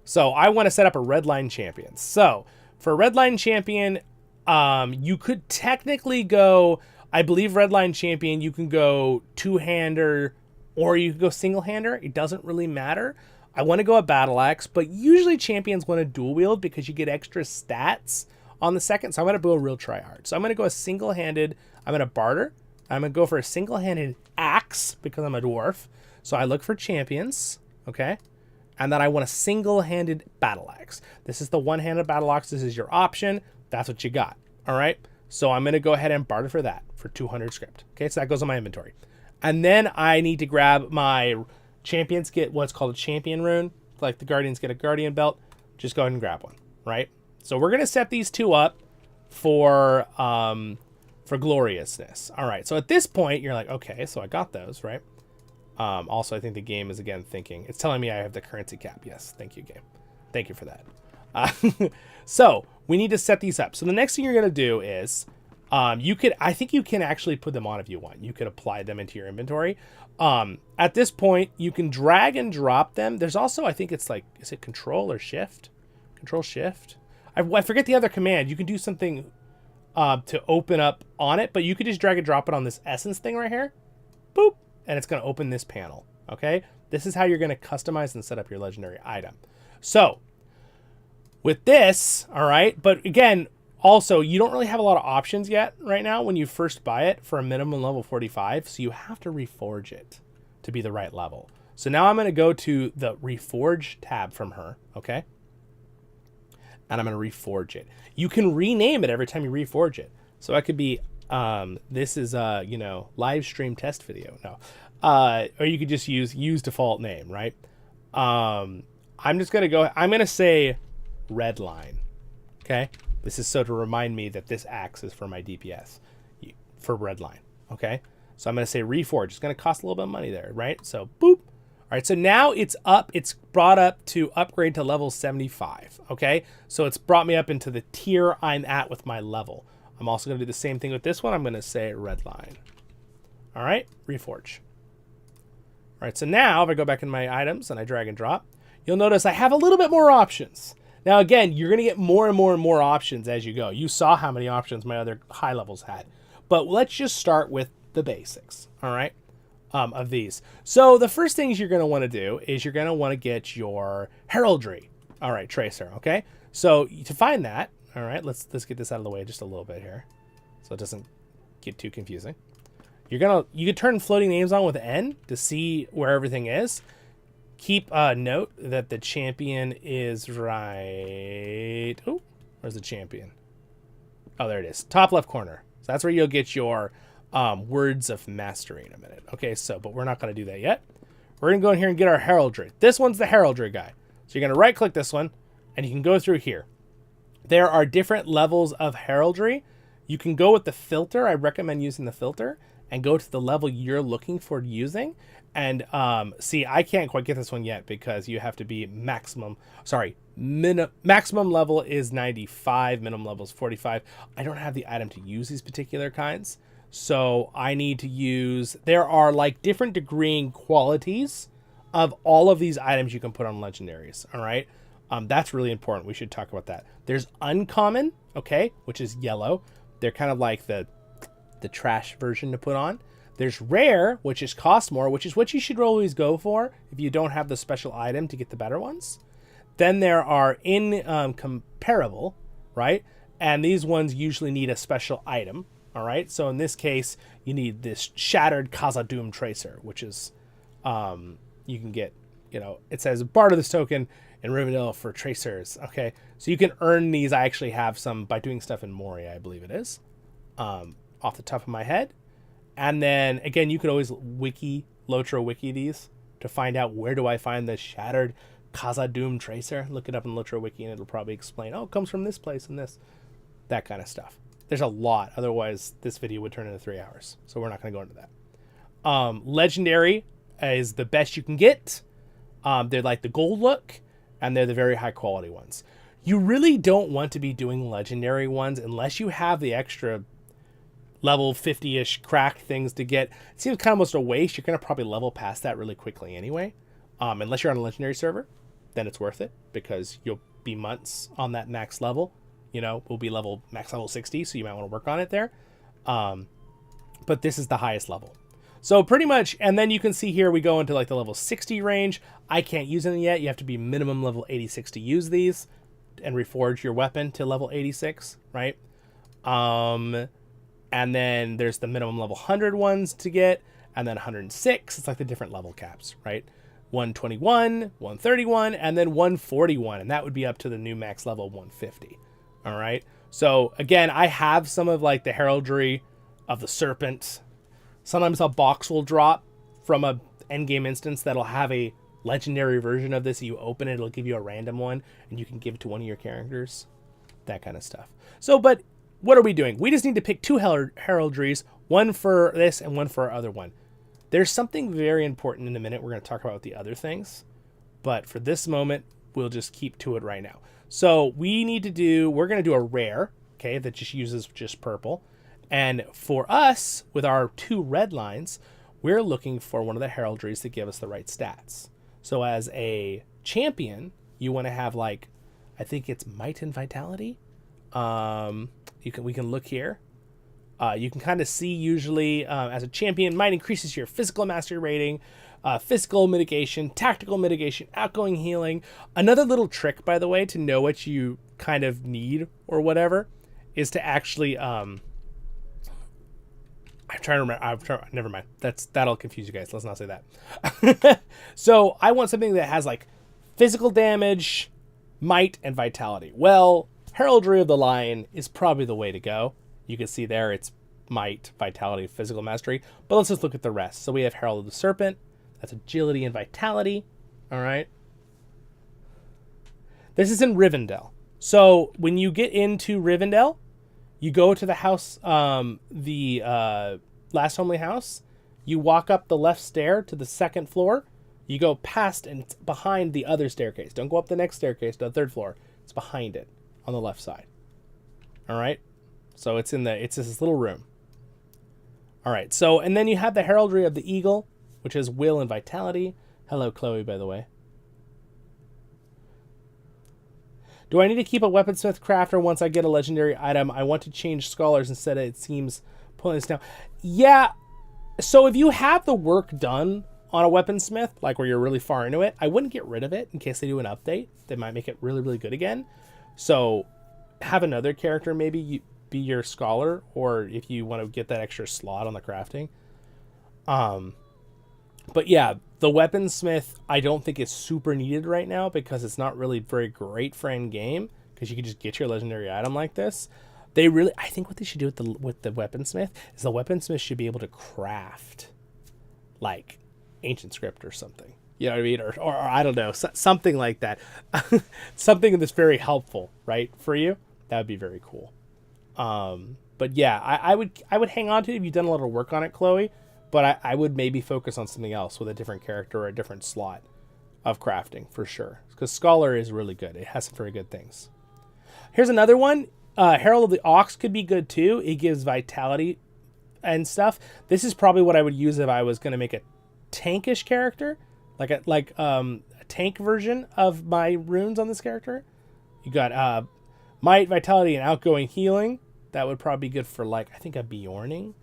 So I want to set up a red line champion. So for a red line champion... you could technically go, I believe Redline Champion, you can go two-hander or you can go single-hander. It doesn't really matter. I want to go a battle axe, but usually champions want to dual wield because you get extra stats on the second. So I'm going to go real try hard. So I'm going to go a single-handed, I'm going to barter. I'm going to go for a single-handed axe because I'm a dwarf. So I look for champions, okay? And then I want a single-handed battle axe. This is the one-handed battle axe. This is your option. That's what you got. All right. So I'm going to go ahead and barter for that for 200 script. Okay. So that goes on my inventory. And then I need to grab my champions, get what's called a champion rune. Like the guardians get a guardian belt. Just go ahead and grab one. Right. So we're going to set these two up for gloriousness. All right. So at this point you're like, okay, so I got those, right? Also, I think the game is again thinking it's telling me I have the currency cap. Yes. Thank you, game. Thank you for that. So we need to set these up. So the next thing you're going to do is I think you can actually put them on if you want. You could apply them into your inventory. At this point, you can drag and drop them. There's also, I think it's like, is it control or shift? Control shift. I forget the other command. You can do something to open up on it, but you could just drag and drop it on this essence thing right here. Boop. And it's going to open this panel. Okay. This is how you're going to customize and set up your legendary item. So With this, all right, but again, also, you don't really have a lot of options yet right now when you first buy it for a minimum level 45, so you have to reforge it to be the right level. So now I'm going to go to the Reforge tab from her, okay? And I'm going to reforge it. You can rename it every time you reforge it. So it could be, this is, you know, live stream test video. No. Or you could just use default name, right? I'm just going to go, I'm going to say Redline, okay? This is so to remind me that this axe is for my DPS, for Redline, okay? So I'm going to say Reforge. It's going to cost a little bit of money there, right? So, boop. All right, so now it's up. It's brought up to upgrade to level 75, okay? So it's brought me up into the tier I'm at with my level. I'm also going to do the same thing with this one. I'm going to say Redline. All right, Reforge. All right, so now if I go back in my items and I drag and drop, you'll notice I have a little bit more options. Now, again, you're going to get more and more and more options as you go. You saw how many options my other high levels had. But let's just start with the basics, all right, of these. So the first things you're going to want to do is you're going to want to get your heraldry, all right, tracer, okay? So to find that, all right, let's get this out of the way just a little bit here so it doesn't get too confusing. You can turn floating names on with N to see where everything is. Keep note that the champion is right. Oh, where's the champion? Oh, there it is. Top left corner. So that's where you'll get your words of mastery in a minute. Okay, so, but we're not going to do that yet. We're going to go in here and get our heraldry. This one's the heraldry guy. So you're going to right click this one and you can go through here. There are different levels of heraldry. You can go with the filter. I recommend using the filter and go to the level you're looking for using. And see, I can't quite get this one yet because you have to be maximum level is 95, minimum level is 45. I don't have the item to use these particular kinds. So I need to use, there are like different degreeing qualities of all of these items you can put on legendaries. All right. That's really important. We should talk about that. There's uncommon, okay, which is yellow. They're kind of like the trash version to put on. There's rare, which is cost more, which is what you should always go for if you don't have the special item to get the better ones. Then there are incomparable, right? And these ones usually need a special item, all right? So in this case, you need this Shattered Khazad-dûm Tracer, which is, you can get, you know, it says barter this token in Rivendell for tracers, okay? So you can earn these. I actually have some by doing stuff in Moria, I believe it is, off the top of my head. And then, again, you could always LOTRO wiki these to find out where do I find the Shattered Khazad-dûm Tracer. Look it up in LOTRO wiki and it'll probably explain, oh, it comes from this place and this. That kind of stuff. There's a lot. Otherwise, this video would turn into 3 hours. So we're not going to go into that. Legendary is the best you can get. They're like the gold look, and they're the very high quality ones. You really don't want to be doing legendary ones unless you have the extra level 50-ish crack things to get. It seems kind of almost a waste. You're going to probably level past that really quickly anyway. Unless you're on a legendary server, then it's worth it because you'll be months on that max level. You know, we'll be max level 60, so you might want to work on it there. But this is the highest level. So pretty much, and then you can see here we go into like the level 60 range. I can't use them yet. You have to be minimum level 86 to use these and reforge your weapon to level 86, right? And then there's the minimum level 100 ones to get, and then 106. It's like the different level caps, right? 121, 131, and then 141, and that would be up to the new max level 150. All right. So again, I have some of like the heraldry of the serpent. Sometimes a box will drop from a endgame instance that'll have a legendary version of this. You open it, it'll give you a random one, and you can give it to one of your characters. That kind of stuff. So, but what are we doing? We just need to pick two heraldries, one for this and one for our other one. There's something very important in a minute. We're going to talk about the other things, but for this moment, we'll just keep to it right now. So we're going to do a rare, okay, that just uses just purple. And for us, with our 2 red lines, we're looking for one of the heraldries that give us the right stats. So as a champion, you want to have like, I think it's might and vitality. We can look here. You can kind of see usually as a champion, might increases your physical mastery rating physical mitigation, tactical mitigation, outgoing healing. Another little trick, by the way, to know what you kind of need or whatever is to actually I'm trying to remember. Never mind. That'll confuse you guys. Let's not say that. So I want something that has like physical damage, might, and vitality. Well, Heraldry of the Lion is probably the way to go. You can see there it's might, vitality, physical mastery. But let's just look at the rest. So we have Herald of the Serpent. That's agility and vitality. All right. This is in Rivendell. So when you get into Rivendell, you go to the house, the last homely house. You walk up the left stair to the second floor. You go past and it's behind the other staircase. Don't go up the next staircase to the third floor. It's behind it on the left side. All right. So it's this little room. All right. So, and then you have the Heraldry of the Eagle, which is will and vitality. Hello, Chloe, by the way. Do I need to keep a weaponsmith crafter once I get a legendary item? I want to change scholars instead. It seems pulling this down. Yeah. So if you have the work done on a weaponsmith, like where you're really far into it, I wouldn't get rid of it in case they do an update. They might make it really, really good again. So have another character maybe be your scholar, or if you want to get that extra slot on the crafting. But yeah, the weaponsmith I don't think is super needed right now because it's not really very great for end game because you can just get your legendary item like this. I think what they should do with the weaponsmith is the weaponsmith should be able to craft like ancient script or something. You know what I mean? Or I don't know, something like that. Something that's very helpful, right, for you. That would be very cool. But yeah, I would hang on to it if you've done a lot of work on it, Chloe. But I would maybe focus on something else with a different character or a different slot of crafting for sure. Because Scholar is really good. It has some very good things. Here's another one. Herald of the Ox could be good too. It gives vitality and stuff. This is probably what I would use if I was going to make a tankish character. Like a tank version of my runes on this character. You got might, vitality, and outgoing healing. That would probably be good for like, I think a Bjorning.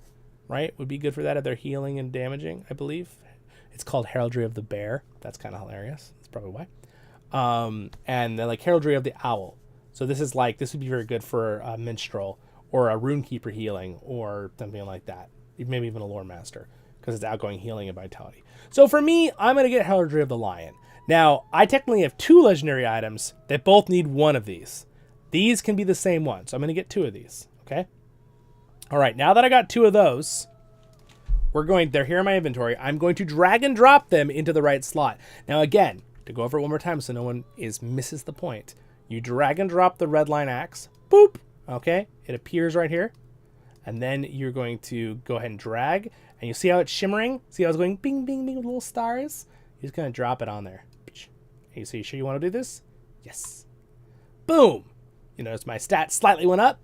Right? Would be good for that if they're healing and damaging, I believe. It's called Heraldry of the Bear. That's kind of hilarious. That's probably why. And then like Heraldry of the Owl. So this would be very good for a Minstrel or a Runekeeper healing or something like that. Maybe even a Lore Master because it's outgoing healing and vitality. So for me, I'm going to get Heraldry of the Lion. Now, I technically have 2 legendary items that both need one of these. These can be the same one. So I'm going to get 2 of these. Okay? All right, now that I got 2 of those, they're here in my inventory. I'm going to drag and drop them into the right slot. Now again, to go over it one more time so no one misses the point, you drag and drop the red line axe, boop, okay? It appears right here. And then you're going to go ahead and drag, and you see how it's shimmering? See how it's going bing, bing, bing with little stars? You're just gonna drop it on there. Hey, so you sure you wanna do this? Yes. Boom! You notice my stats slightly went up.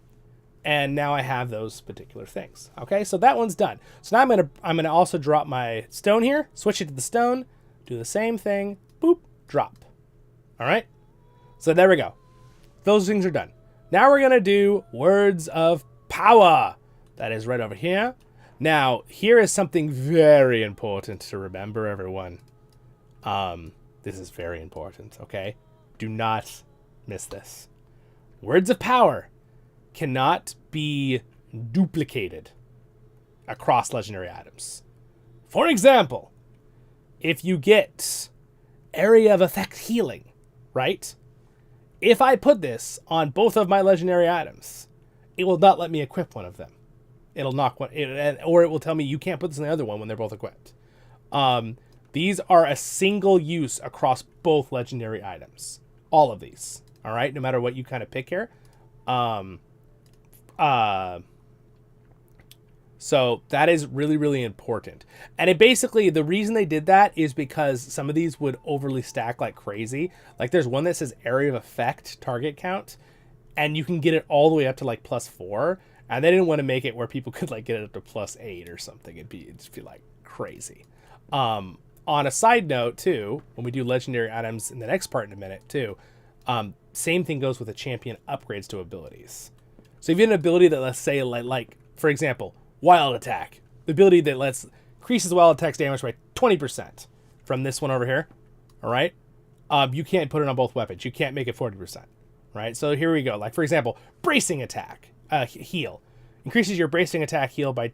And now I have those particular things. Okay, so that one's done. So now I'm gonna also drop my stone here, switch it to the stone, do the same thing, boop, drop. All right, so there we go. Those things are done. Now we're gonna do words of power. That is right over here. Now, here is something very important to remember, everyone. This is very important, okay? Do not miss this. Words of power cannot be duplicated across legendary items. For example, if you get area of effect healing, right? If I put this on both of my legendary items, it will not let me equip one of them. It'll knock one, or it will tell me you can't put this on the other one when they're both equipped. These are a single use across both legendary items. All of these, all right? No matter what you kind of pick here. So that is really, really important. And it basically, the reason they did that is because some of these would overly stack like crazy. Like there's one that says area of effect target count, and you can get it all the way up to like +4. And they didn't want to make it where people could like get it up to +8 or something. It'd just be like crazy. On a side note too, when we do legendary items in the next part in a minute too, same thing goes with the champion upgrades to abilities. So if you have an ability that, let's say, like for example, wild attack, the ability that increases wild attack's damage by 20%. from this one over here, all right, you can't put it on both weapons. You can't make it 40%, right? So here we go. Like, for example, bracing attack, heal. Increases your bracing attack heal by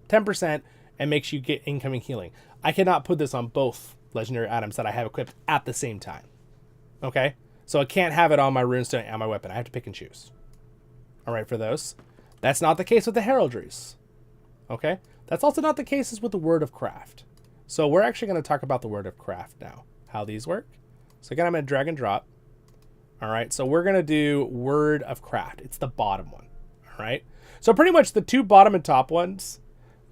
10% and makes you get incoming healing. I cannot put this on both legendary items that I have equipped at the same time, okay? So I can't have it on my runestone and my weapon. I have to pick and choose, all right, for those. That's not the case with the heraldries, okay? That's also not the case with the word of craft. So we're actually going to talk about the word of craft now, how these work. So again, I'm going to drag and drop. All right, so we're going to do word of craft. It's the bottom one, all right? So pretty much the two bottom and top ones,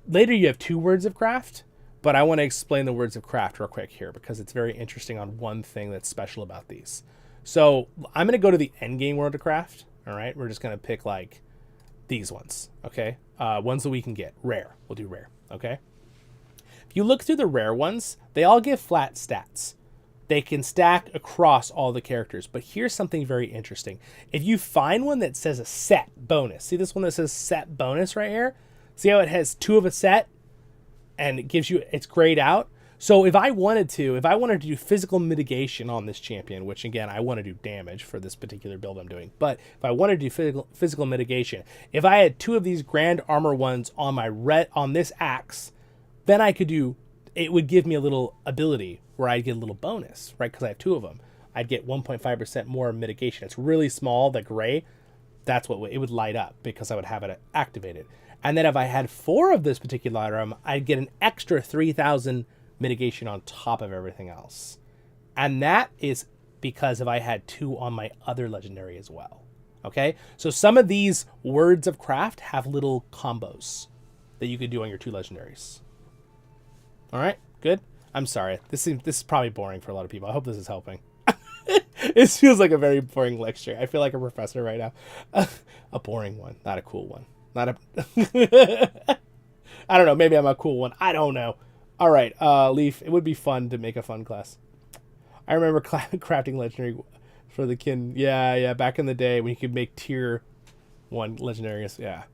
later you have two words of craft, but I want to explain the words of craft real quick here because it's very interesting on one thing that's special about these. So I'm going to go to the endgame word of craft, all right? We're just going to pick like these ones, okay? Ones that we can get. Rare. We'll do rare, okay? If you look through the rare ones, they all give flat stats. They can stack across all the characters, but here's something very interesting. If you find one that says a set bonus, see this one that says set bonus right here? See how it has 2 of a set and it gives you, it's grayed out? So if I wanted to do physical mitigation on this champion, which again, I want to do damage for this particular build I'm doing, but if I wanted to do physical mitigation, if I had 2 of these grand armor ones on my on this axe, then I could do, it would give me a little ability where I'd get a little bonus, right? Because I have 2 of them. I'd get 1.5% more mitigation. It's really small, the gray. That's what it would light up because I would have it activated. And then if I had 4 of this particular item, I'd get an extra 3,000 mitigation on top of everything else. And that is because if I had 2 on my other legendary as well. Okay? So some of these words of craft have little combos that you could do on your 2 legendaries. All right, good. I'm sorry. This is probably boring for a lot of people. I hope this is helping. It feels like a very boring lecture. I feel like a professor right now. A boring one, not a cool one. Not a... I don't know. Maybe I'm a cool one. I don't know. All right, Leaf. It would be fun to make a fun class. I remember crafting legendary for the kin. Yeah. Back in the day when you could make tier 1 legendaries. Yeah.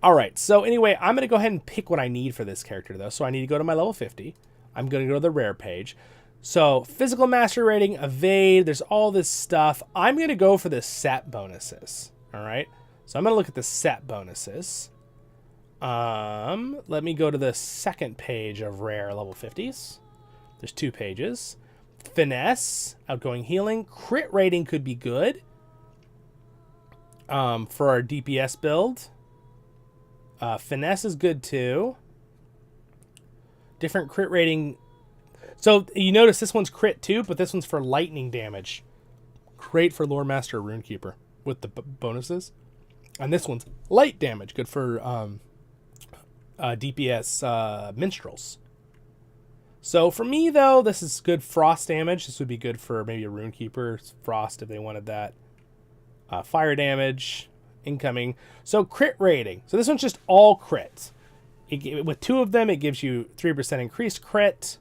All right. So anyway, I'm going to go ahead and pick what I need for this character, though. So I need to go to my level 50. I'm going to go to the rare page. So physical mastery rating, evade. There's all this stuff. I'm going to go for the set bonuses. All right. So I'm going to look at the set bonuses. Let me go to the second page of rare level 50s. There's 2 pages. Finesse, outgoing healing, crit rating could be good for our DPS build. Finesse is good too. Different crit rating. So you notice this one's crit too, but this one's for lightning damage. Great for Lore Master Runekeeper with the bonuses. And this one's light damage, good for DPS minstrels. So for me though, this is good frost damage. This would be good for maybe a Runekeeper frost if they wanted that. Fire damage, incoming. So crit rating. So this one's just all crits. With 2 of them, it gives you 3% increased crit.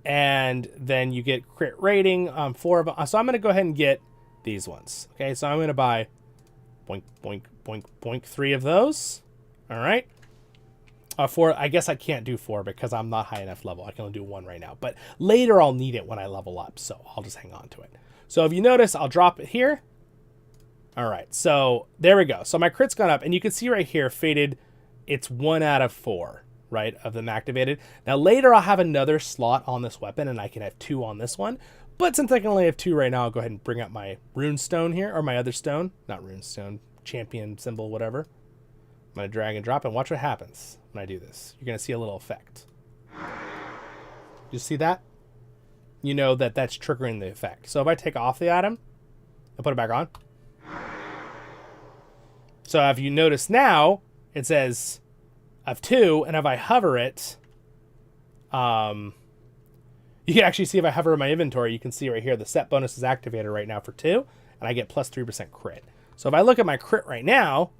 And then you get crit rating. 4 of them. So I'm going to go ahead and get these ones. Okay, so I'm going to buy boink, boink, boink, boink, 3 of those. All right. 4, I guess I can't do 4 because I'm not high enough level. I can only do 1 right now. But later I'll need it when I level up. So I'll just hang on to it. So if you notice, I'll drop it here. All right, so there we go. So my crit's gone up, and you can see right here, faded, it's 1 out of 4, right, of them activated. Now later I'll have another slot on this weapon, and I can have 2 on this one. But since I can only have 2 right now, I'll go ahead and bring up my rune stone here, or my other stone. Not rune stone, champion symbol, whatever. I'm going to drag and drop, and watch what happens when I do this. You're going to see a little effect. You see that? You know that that's triggering the effect. So if I take off the item and put it back on, so if you notice now, it says I have 2, and if I hover it, you can actually see if I hover in my inventory, you can see right here the set bonus is activated right now for 2, and I get plus 3% crit. So if I look at my crit right now,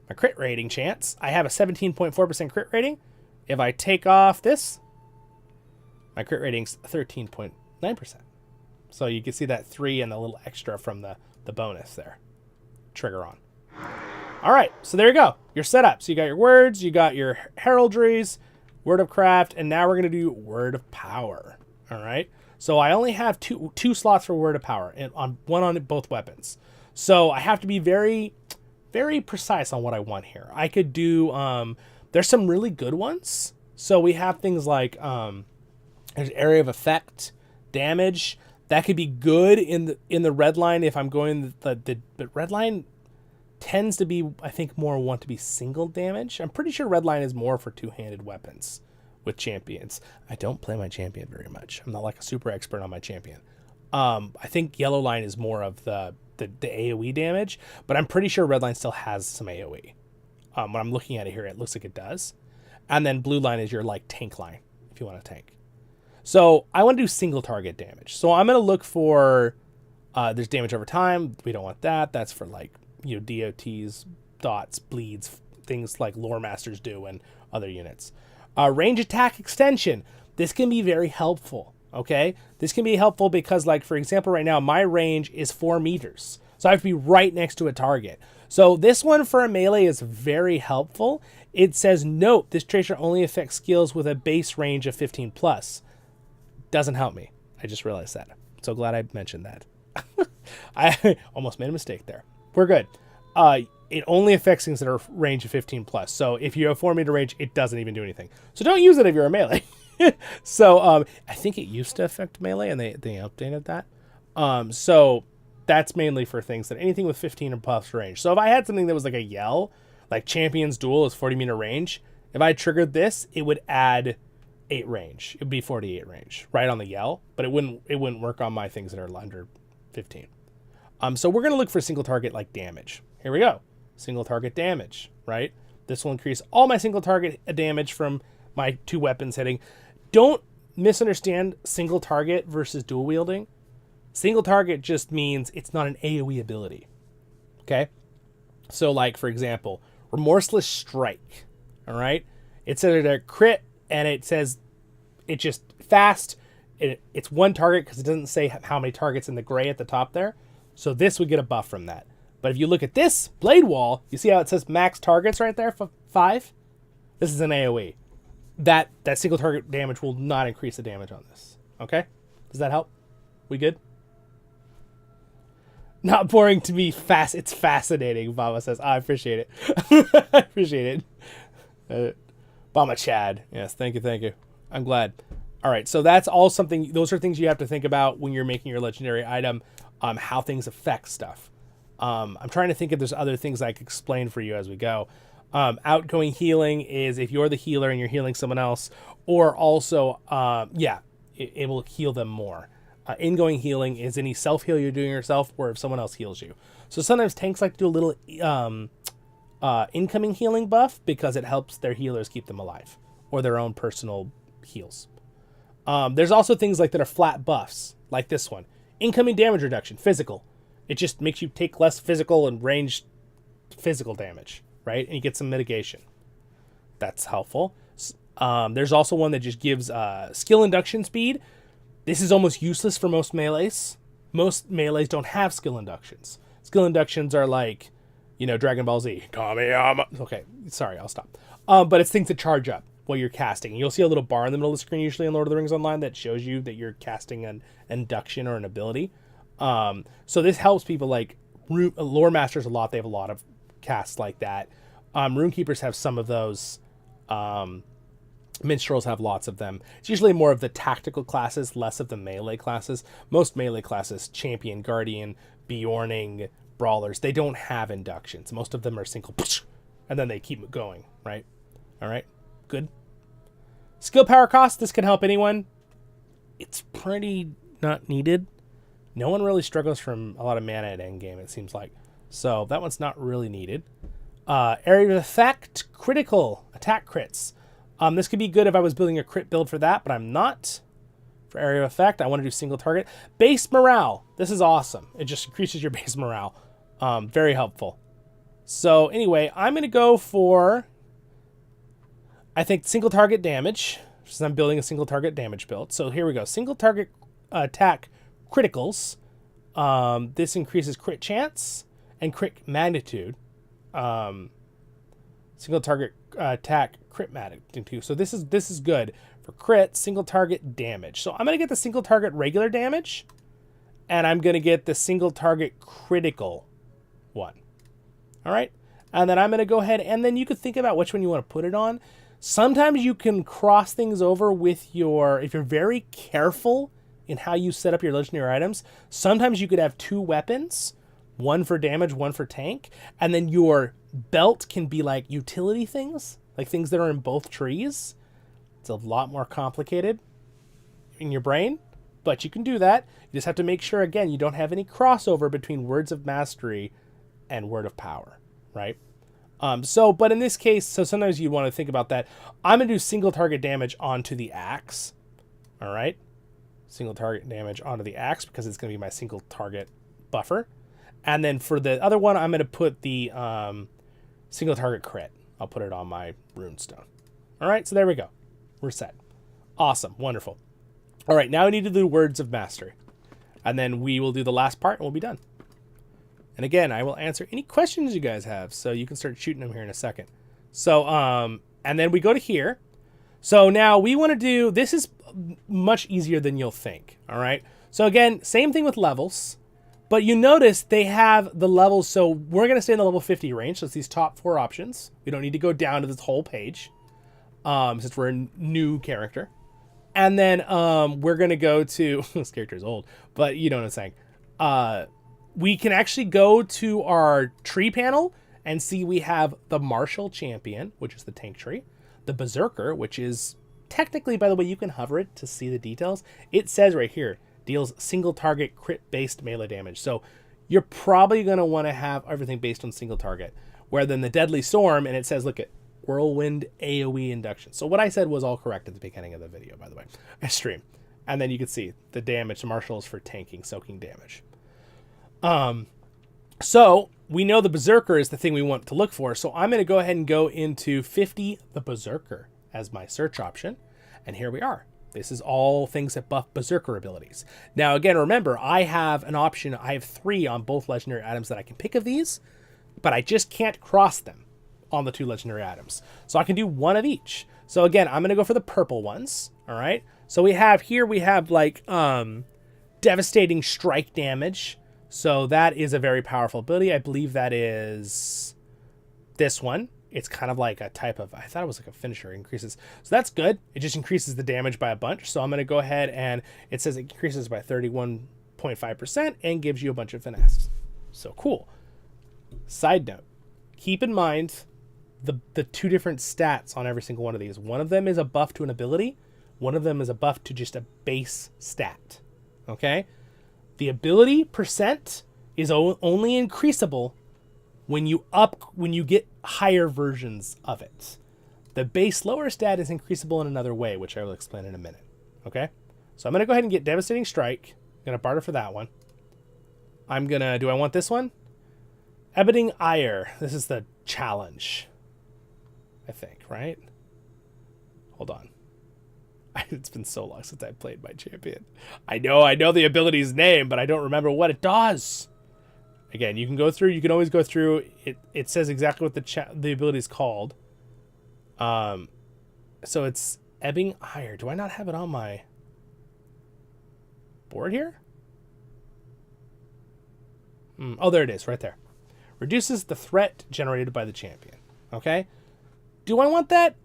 my crit rating chance, I have a 17.4% crit rating. If I take off this, my crit rating's 13.9%. So you can see that 3 and the little extra from the bonus there. Trigger on. All right, so there you go. You're set up. So you got your words, you got your heraldries, word of craft, and now we're going to do word of power. All right. So I only have two slots for word of power, and one on both weapons. So I have to be very, very precise on what I want here. I could do. There's some really good ones. So we have things like there's area of effect, damage. That could be good in the red line if I'm going the red line tends to be, I think, more want to be single damage. I'm pretty sure red line is more for two-handed weapons with champions. I don't play my champion very much. I'm not like a super expert on my champion. I think yellow line is more of the AoE damage, but I'm pretty sure red line still has some AoE. When I'm looking at it here, it looks like it does. And then blue line is your like tank line, if you want to tank. So I want to do single target damage. So I'm going to look for, there's damage over time. We don't want that. That's for like, DOTs, dots, bleeds, things like lore masters do and other units. Range attack extension. This can be very helpful. Okay. This can be helpful because, like, for example, right now, my range is 4 meters. So I have to be right next to a target. So this one for a melee is very helpful. It says, note, this tracer only affects skills with a base range of 15 plus. Doesn't help me. I just realized that. So glad I mentioned that. I almost made a mistake there. We're good. It only affects things that are range of 15 plus. So if you have 4 meter range, it doesn't even do anything. So don't use it if you're a melee. So I think it used to affect melee, and they updated that. So that's mainly for things that anything with 15 or plus range. So if I had something that was like a yell, like Champion's Duel is 40 meter range, if I triggered this, it would add 8 range. It would be 48 range right on the yell, but it wouldn't work on my things that are under 15. So we're going to look for single target like damage. Here we go. Single target damage, right? This will increase all my single target damage from my 2 weapons hitting. Don't misunderstand single target versus dual wielding. Single target just means it's not an AoE ability. Okay? So like, for example, Remorseless Strike. All right? It says a crit, and it says it's just fast. It's one target because it doesn't say how many targets in the gray at the top there. So this would get a buff from that. But if you look at this Blade Wall, you see how it says max targets right there for 5? This is an AoE. That single target damage will not increase the damage on this. Okay? Does that help? We good? Not boring to me. It's fascinating, Bama says. I appreciate it. I appreciate it. Bama Chad. Yes, thank you. I'm glad. All right, so that's all something. Those are things you have to think about when you're making your legendary item, how things affect stuff. I'm trying to think if there's other things I could explain for you as we go. Outgoing healing is if you're the healer and you're healing someone else, or also, it will heal them more. Ingoing healing is any self-heal you're doing yourself, or if someone else heals you. So sometimes tanks like to do a little incoming healing buff because it helps their healers keep them alive, or their own personal heals. There's also things like that are flat buffs, like this one. Incoming damage reduction, physical. It just makes you take less physical and ranged physical damage, right? And you get some mitigation. That's helpful. There's also one that just gives skill induction speed. This is almost useless for most melees. Most melees don't have skill inductions. Skill inductions are like, Dragon Ball Z. Kamiyama. Okay, sorry, I'll stop. But it's things that charge up while you're casting. And you'll see a little bar in the middle of the screen usually in Lord of the Rings Online that shows you that you're casting an induction or an ability. So this helps people like lore masters a lot. They have a lot of casts like that. Rune keepers have some of those. Minstrels have lots of them. It's usually more of the tactical classes, less of the melee classes. Most melee classes, champion, guardian, Bjorning, brawlers, they don't have inductions. Most of them are single, and then they keep going, right? All right, good. Skill power cost, this can help anyone. It's pretty not needed. No one really struggles from a lot of mana at endgame, it seems like. So that one's not really needed. Area of effect, critical, attack crits. This could be good if I was building a crit build for that, but I'm not. For area of effect, I want to do single target. Base morale. This is awesome. It just increases your base morale. Very helpful. So anyway, I'm going to go for, I think, single target damage, since I'm building a single target damage build. So here we go. Single target attack criticals. This increases crit chance and crit magnitude. Single target attack crit magnitude. So this is good For crit, single target damage. So I'm going to get the single target regular damage, and I'm going to get the single target critical one. All right? And then I'm going to go ahead, and then you could think about which one you want to put it on. Sometimes you can cross things over with your, if you're very careful in how you set up your legendary items, sometimes you could have 2 weapons, one for damage, one for tank, and then your belt can be like utility things, like things that are in both trees. It's a lot more complicated in your brain, but you can do that. You just have to make sure, again, you don't have any crossover between Words of Mastery and Word of Power, right? But in this case, so sometimes you want to think about that. I'm going to do single target damage onto the axe, all right? Single target damage onto the axe because it's going to be my single target buffer. And then for the other one, I'm going to put the single target crit. I'll put it on my runestone. All right, so there we go. We're set. Awesome. Wonderful. All right, now we need to do Words of Mastery. And then we will do the last part and we'll be done. And again, I will answer any questions you guys have, so you can start shooting them here in a second. So, and then we go to here. So now we want to do, this is much easier than you'll think, all right? So again, same thing with levels, but you notice they have the levels, so we're going to stay in the level 50 range, so it's these top 4 options. We don't need to go down to this whole page, since we're a new character. And then we're going to go to, this character is old, but you know what I'm saying. We can actually go to our tree panel and see we have the Martial Champion, which is the tank tree. The Berserker, which is technically, by the way, you can hover it to see the details. It says right here, deals single target crit-based melee damage. So you're probably going to want to have everything based on single target. Where then the Deadly Storm, and it says, look at Whirlwind AoE induction. So what I said was all correct at the beginning of the video, by the way. I stream. And then you can see the damage. The Martial is for tanking, soaking damage. So we know the Berserker is the thing we want to look for. So I'm going to go ahead and go into 50 the Berserker as my search option. And here we are. This is all things that buff Berserker abilities. Now, again, remember, I have an option. I have 3 on both legendary items that I can pick of these, but I just can't cross them on the 2 legendary items. So I can do 1 of each. So again, I'm going to go for the purple ones. All right. So we have like, devastating strike damage. So that is a very powerful ability. I believe that is this one. It's kind of like a type of, I thought it was like a finisher. It increases. So that's good. It just increases the damage by a bunch. So I'm going to go ahead and it says it increases by 31.5% and gives you a bunch of finesse. So cool. Side note, keep in mind the 2 different stats on every single one of these. One of them is a buff to an ability. One of them is a buff to just a base stat. Okay? The ability percent is only increasable when you get higher versions of it. The base lower stat is increasable in another way, which I will explain in a minute. Okay? So I'm going to go ahead and get Devastating Strike. I'm going to barter for that one. I'm going to, do I want this one? Ebony Ire. This is the challenge, I think, right? Hold on. It's been so long since I played my champion. I know the ability's name, but I don't remember what it does. Again, you can go through. You can always go through. It says exactly what the ability is called. So it's Ebbing Ire. Do I not have it on my board here? Oh, there it is, right there. Reduces the threat generated by the champion. Okay. Do I want that?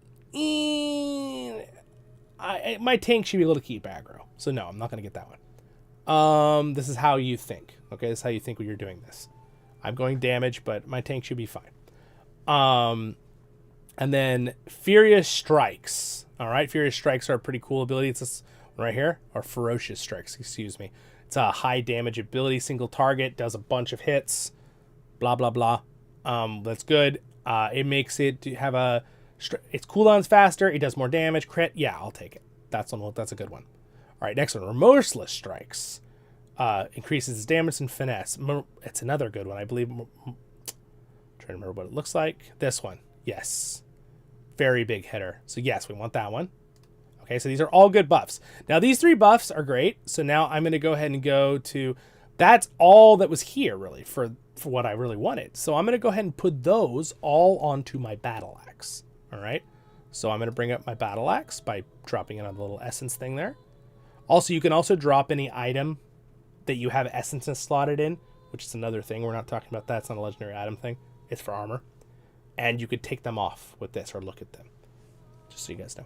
My tank should be able to keep aggro. So no, I'm not going to get that one. This is how you think. Okay, this is how you think when you're doing this. I'm going damage, but my tank should be fine. And then Furious Strikes. All right, Furious Strikes are a pretty cool ability. It's this one right here. Or Ferocious Strikes, excuse me. It's a high damage ability, single target, does a bunch of hits. Blah, blah, blah. That's good. It makes it have a... Its cooldown's faster. It does more damage. Crit. Yeah, I'll take it. That's a good one. All right, next one. Remorseless Strikes. Increases its damage and finesse. It's another good one, I believe. I'm trying to remember what it looks like. This one. Yes. Very big hitter. So yes, we want that one. Okay, so these are all good buffs. Now, these 3 buffs are great. So now I'm going to go ahead and go to... That's all that was here, really, for what I really wanted. So I'm going to go ahead and put those all onto my battle axe. All right. So I'm going to bring up my battle axe by dropping it on the little essence thing there. Also, you can also drop any item that you have essences slotted in, which is another thing. We're not talking about that. It's not a legendary item thing. It's for armor. And you could take them off with this or look at them. Just so you guys know.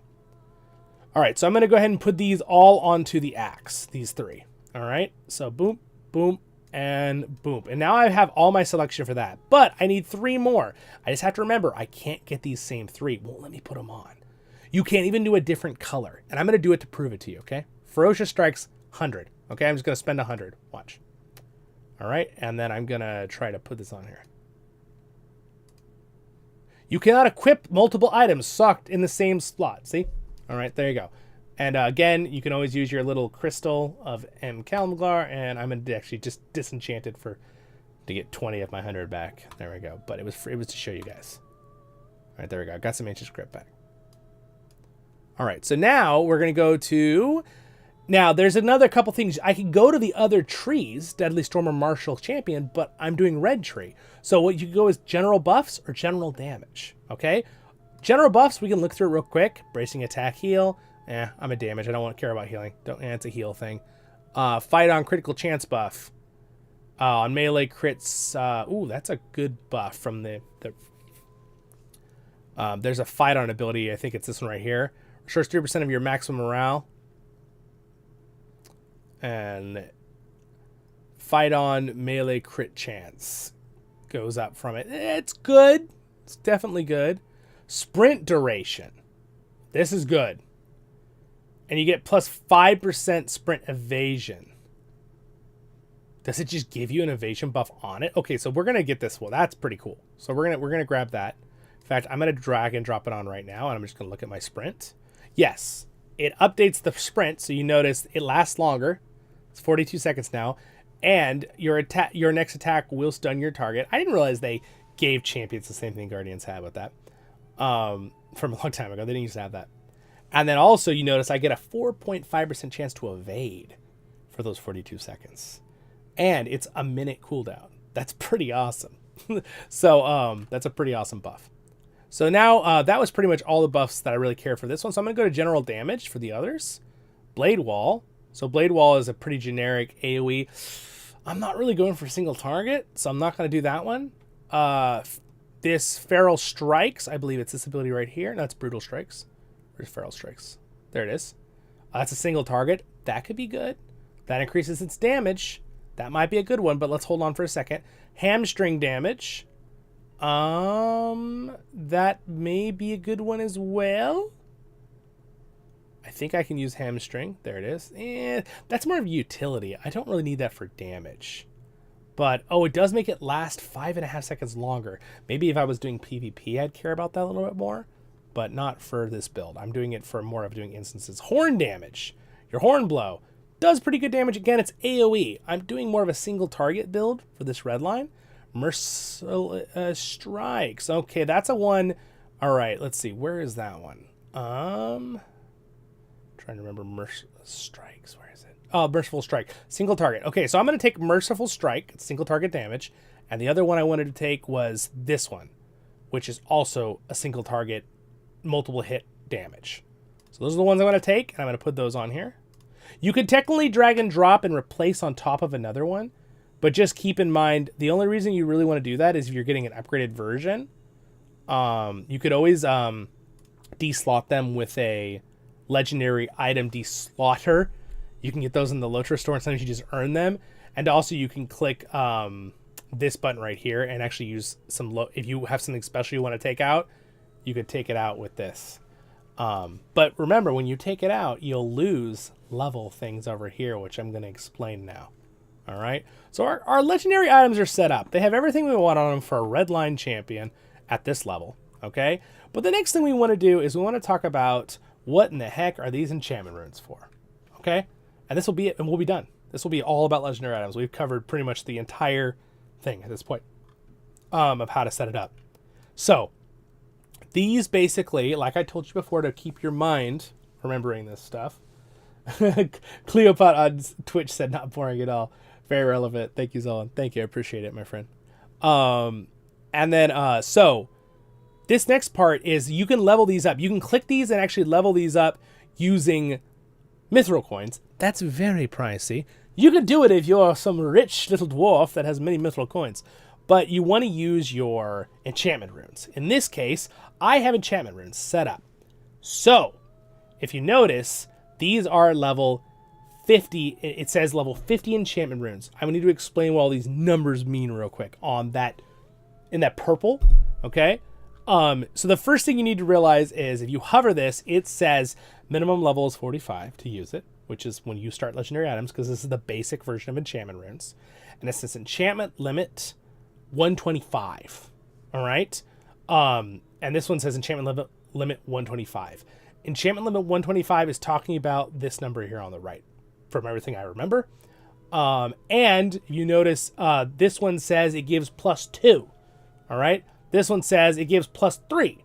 All right, so I'm going to go ahead and put these all onto the axe, these 3. All right, so boom, boom, and boom. And now I have all my selection for that. But I need 3 more. I just have to remember, I can't get these same 3. Won't let me put them on. You can't even do a different color. And I'm going to do it to prove it to you, okay? Ferocious Strikes, 100. Okay, I'm just going to spend 100. Watch. All right, and then I'm going to try to put this on here. You cannot equip multiple items socked in the same slot. See? All right, there you go. And again, you can always use your little crystal of Calmgar, and I'm actually just disenchanted to get 20 of my 100 back. There we go. But it was to show you guys. All right, there we go. Got some ancient script back. All right, so now we're going to go to... Now, there's another couple things. I can go to the other trees, Deadly Storm or Martial Champion, but I'm doing red tree. So what you can go is general buffs or general damage, okay? General buffs, we can look through it real quick. Bracing attack, heal. I'm a damage. I don't want to care about healing. It's a heal thing. Fight on critical chance buff. On melee crits. Ooh, that's a good buff from there's a fight on ability. I think it's this one right here. Restores 3% of your maximum morale. And fight on melee crit chance goes up from it. It's good. It's definitely good. Sprint duration. This is good. And you get plus 5% sprint evasion. Does it just give you an evasion buff on it? Okay, so we're gonna get this. Well, that's pretty cool. So we're gonna grab that. In fact, I'm gonna drag and drop it on right now, and I'm just gonna look at my sprint. Yes, it updates the sprint, so you notice it lasts longer. It's 42 seconds now, and your next attack will stun your target. I didn't realize they gave champions the same thing Guardians had with that from a long time ago. They didn't used to have that. And then also you notice I get a 4.5% chance to evade for those 42 seconds, and it's a minute cooldown. That's pretty awesome. So that's a pretty awesome buff. So now that was pretty much all the buffs that I really care for this one. So I'm gonna go to general damage for the others. Blade Wall. So Blade Wall is a pretty generic AoE. I'm not really going for single target, so I'm not going to do that one. This Feral Strikes, I believe it's this ability right here. No, it's Brutal Strikes. Where's Feral Strikes? There it is. That's a single target. That could be good. That increases its damage. That might be a good one, but let's hold on for a second. Hamstring damage. That may be a good one as well. I think I can use hamstring. There it is. That's more of utility. I don't really need that for damage. But, it does make it last 5.5 seconds longer. Maybe if I was doing PvP, I'd care about that a little bit more. But not for this build. I'm doing it for more of doing instances. Horn damage. Your horn blow does pretty good damage. Again, it's AoE. I'm doing more of a single target build for this red line. Merciless Strikes. Okay, that's a one. All right, let's see. Where is that one? Trying to remember Merciful Strikes. Where is it? Oh, Merciful Strike. Single target. Okay, so I'm going to take Merciful Strike. It's single target damage. And the other one I wanted to take was this one, which is also a single target, multiple hit damage. So those are the ones I'm going to take, and I'm going to put those on here. You could technically drag and drop and replace on top of another one, but just keep in mind, the only reason you really want to do that is if you're getting an upgraded version. You could always deslot them with a legendary item deslaughter. You can get those in the LOTRO store, and sometimes you just earn them. And also you can click this button right here and actually use some if you have something special you want to take out, you could take it out with this. But remember, when you take it out, you'll lose level things over here, which I'm going to explain now. All right, so our legendary items are set up. They have everything we want on them for a red line champion at this level, okay? But the next thing we want to do is we want to talk about what in the heck are these enchantment runes for, okay? And this will be it, and we'll be done. This will be all about legendary items. We've covered pretty much the entire thing at this point of how to set it up. So these basically, like I told you before, to keep your mind remembering this stuff. Cleopatra on Twitch said, not boring at all. Very relevant. Thank you, Zollin. Thank you. I appreciate it, my friend. And then, so this next part is you can level these up. You can click these and actually level these up using mithril coins. That's very pricey. You could do it if you're some rich little dwarf that has many mithril coins. But you want to use your enchantment runes. In this case, I have enchantment runes set up. So, if you notice, these are level 50. It says level 50 enchantment runes. I need to explain what all these numbers mean real quick on that, in that purple, okay? So the first thing you need to realize is if you hover this, it says minimum level is 45 to use it, which is when you start legendary items, because this is the basic version of enchantment runes. And it says enchantment limit 125. All right. And this one says enchantment limit 125. Enchantment limit 125 is talking about this number here on the right, from everything I remember. And you notice this one says it gives +2. All right. This one says it gives +3.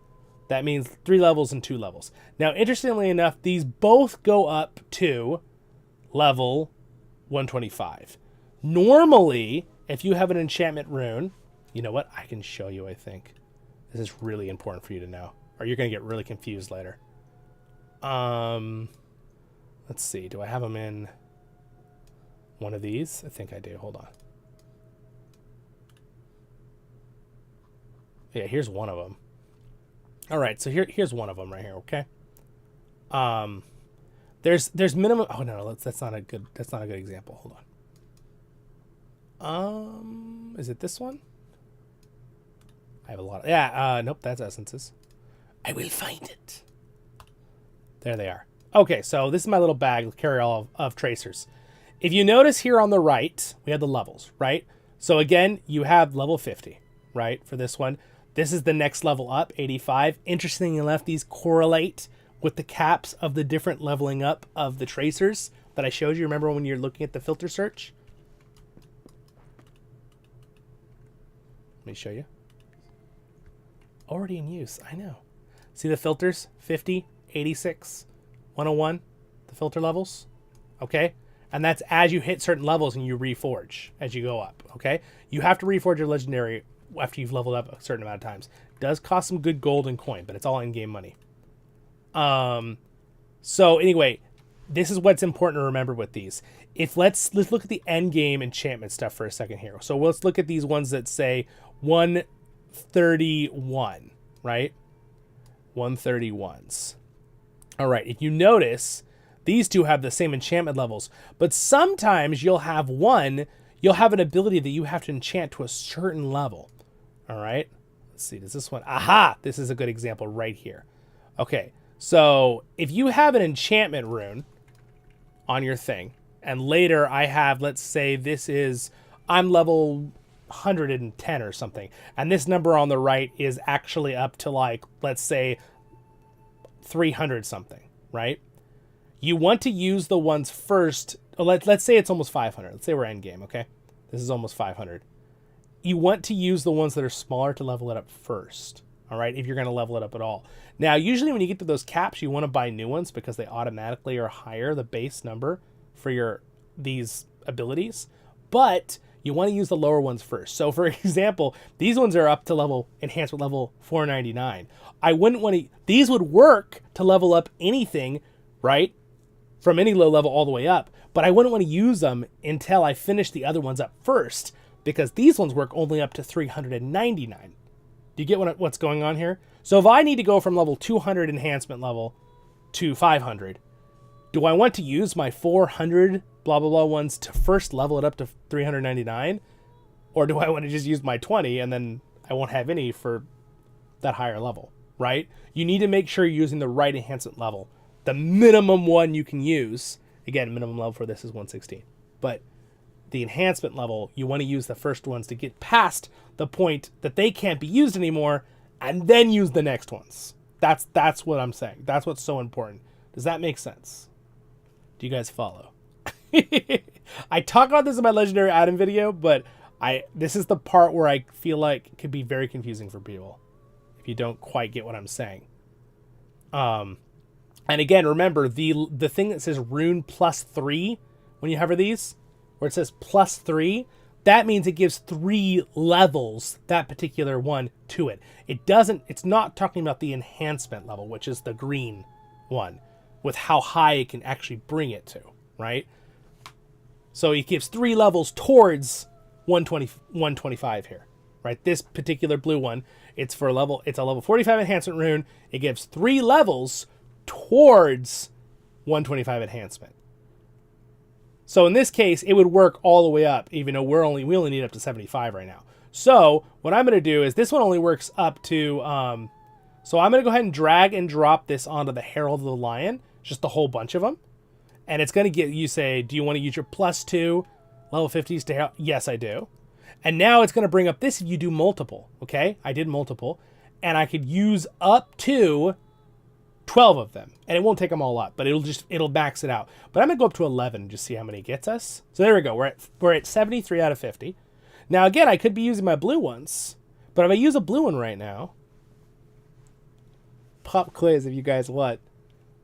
That means 3 levels and 2 levels. Now, interestingly enough, these both go up to level 125. Normally, if you have an enchantment rune, you know what? I can show you, I think. This is really important for you to know, or you're going to get really confused later. Let's see. Do I have them in one of these? I think I do. Hold on. Yeah, here's one of them. All right, so here's one of them right here. Okay. There's minimum. Oh no, that's not a good example. Hold on. Is it this one? I have a lot. Nope, that's essences. I will find it. There they are. Okay, so this is my little bag carry all of tracers. If you notice here on the right, we have the levels, right? So again, you have level 50, right, for this one. This is the next level up, 85. Interestingly enough, these correlate with the caps of the different leveling up of the tracers that I showed you. Remember when you're looking at the filter search? Let me show you. Already in use, I know. See the filters? 50, 86, 101, the filter levels, okay? And that's as you hit certain levels and you reforge as you go up, okay? You have to reforge your legendary after you've leveled up a certain amount of times. It does cost some good gold and coin, but it's all in-game money. So anyway, this is what's important to remember with these. Let's look at the end-game enchantment stuff for a second here. So let's look at these ones that say 131, right? 131s. All right, if you notice, these two have the same enchantment levels, but sometimes you'll have an ability that you have to enchant to a certain level. All right, let's see, does this one, aha, this is a good example right here. Okay, so if you have an enchantment rune on your thing, and later I have, let's say I'm level 110 or something, and this number on the right is actually up to like, let's say 300 something, right? You want to use the ones first. Let's say it's almost 500. Let's say we're end game, okay? This is almost 500. You want to use the ones that are smaller to level it up first, all right, if you're going to level it up at all. Now, usually when you get to those caps, you want to buy new ones because they automatically are higher, the base number for these abilities, but you want to use the lower ones first. So, for example, these ones are up to enhancement level 499. I wouldn't want to. These would work to level up anything, right, from any low level all the way up, but I wouldn't want to use them until I finish the other ones up first, because these ones work only up to 399. Do you get what's going on here? So if I need to go from level 200 enhancement level to 500, do I want to use my 400 blah blah blah ones to first level it up to 399, or do I want to just use my 20 and then I won't have any for that higher level, right? You need to make sure you're using the right enhancement level. The minimum one you can use, again, minimum level for this is 116, but the enhancement level, you want to use the first ones to get past the point that they can't be used anymore, and then use the next ones. That's what I'm saying. That's what's so important. Does that make sense? Do you guys follow? I talk about this in my legendary item video, but this is the part where I feel like it could be very confusing for people if you don't quite get what I'm saying. And again, remember the thing that says rune +3 when you hover these, where it says +3, that means it gives 3 levels, that particular one, to it. It's not talking about the enhancement level, which is the green one, with how high it can actually bring it to, right? So it gives 3 levels towards 125 here, right? This particular blue one, it's a level 45 enhancement rune. It gives 3 levels towards 125 enhancement. So in this case, it would work all the way up, even though we only need up to 75 right now. So what I'm going to do is this one only works up to, so I'm going to go ahead and drag and drop this onto the Herald of the Lion, just a whole bunch of them. And it's going to get you say, do you want to use your +2 level 50s to Herald? Yes, I do. And now it's going to bring up this if you do multiple, okay? I did multiple. And I could use up to 12 of them, and it won't take them all up, but it'll max it out. But I'm gonna go up to 11 and just see how many it gets us. So there we go. We're at 73 out of 50. Now again, I could be using my blue ones, but if I use a blue one right now, pop quiz if you guys want.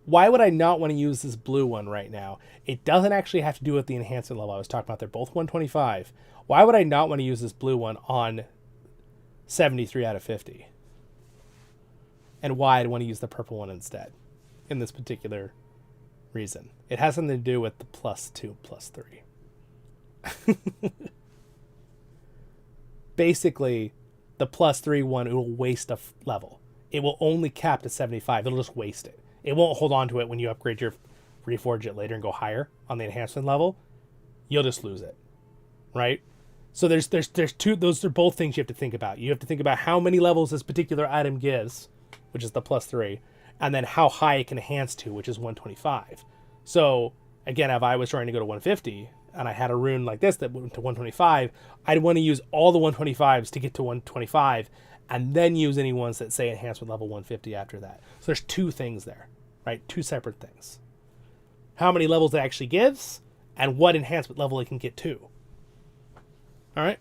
Why would I not want to use this blue one right now? It doesn't actually have to do with the enhancement level I was talking about. They're both 125. Why would I not want to use this blue one on 73 out of 50? And why I'd want to use the purple one instead in this particular reason. It has something to do with the +2, +3. Basically, the +3 one, it will waste a level. It will only cap to 75. It'll just waste it. It won't hold on to it when you upgrade your reforge it later and go higher on the enhancement level. You'll just lose it, right? So there's two. Those are both things you have to think about. You have to think about how many levels this particular item gives, which is the +3, and then how high it can enhance to, which is 125. So again, if I was trying to go to 150 and I had a rune like this that went to 125, I'd want to use all the 125s to get to 125 and then use any ones that say enhancement level 150 after that. So there's 2 things there, right? 2 separate things. How many levels it actually gives and what enhancement level it can get to. All right.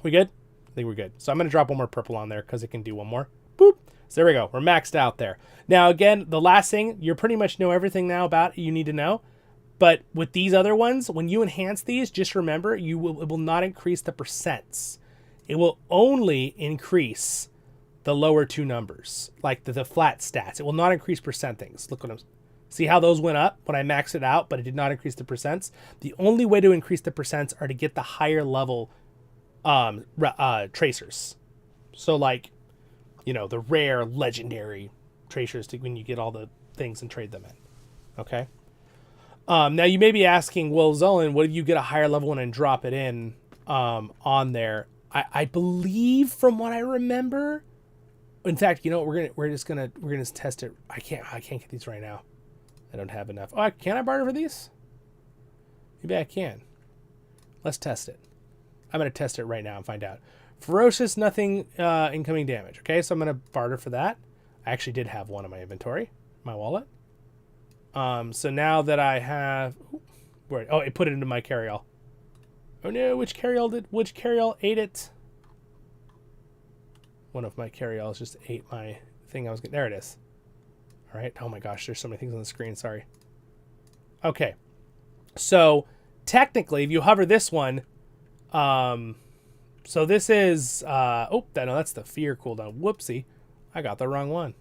We good? I think we're good. So I'm going to drop one more purple on there because it can do one more. Boop. So there we go. We're maxed out there. Now, again, the last thing, you pretty much know everything now about it you need to know. But with these other ones, when you enhance these, just remember, it will not increase the percents. It will only increase the lower 2 numbers, like the flat stats. It will not increase percent things. Look what I'm... See how those went up when I maxed it out, but it did not increase the percents? The only way to increase the percents are to get the higher level tracers. So like, you know, the rare legendary tracers when you get all the things and trade them in. Okay. Now you may be asking, well, Zollin, what if you get a higher level one and drop it in on there? I believe from what I remember. In fact, you know what? We're gonna test it. I can't get these right now. I don't have enough. Oh, can I barter for these? Maybe I can. Let's test it. I'm gonna test it right now and find out. Ferocious, nothing incoming damage. Okay, so I'm gonna barter for that. I actually did have one in my inventory, my wallet. So now that I have, it put it into my carryall. Oh no, which carryall ate it? One of my carryalls just ate my thing I was getting. There it is. All right. Oh my gosh, there's so many things on the screen. Sorry. Okay. So technically, if you hover this one, so this is, no, that's the fear cooldown. Whoopsie. I got the wrong one.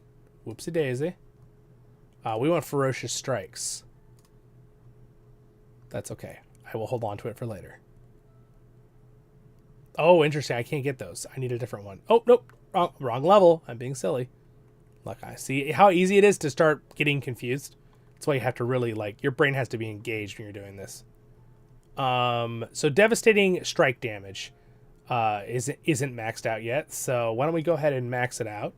Whoopsie daisy. We want ferocious strikes. That's okay. I will hold on to it for later. Oh, interesting. I can't get those. I need a different one. Oh, nope. Wrong level. I'm being silly. Look, I see how easy it is to start getting confused. That's why you have to really, your brain has to be engaged when you're doing this. So devastating strike damage isn't maxed out yet. So why don't we go ahead and max it out?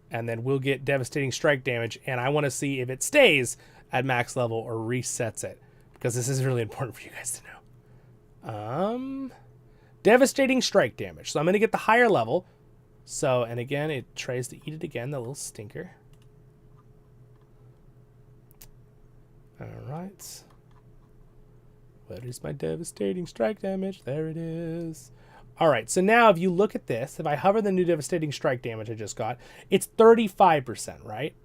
And then we'll get devastating strike damage. And I want to see if it stays at max level or resets it, because this is really important for you guys to know. Devastating strike damage. So I'm going to get the higher level. So, and again, it tries to eat it again, the little stinker. All right. Where is my devastating strike damage? There it is. All right, so now if you look at this, if I hover the new devastating strike damage I just got, it's 35%, right?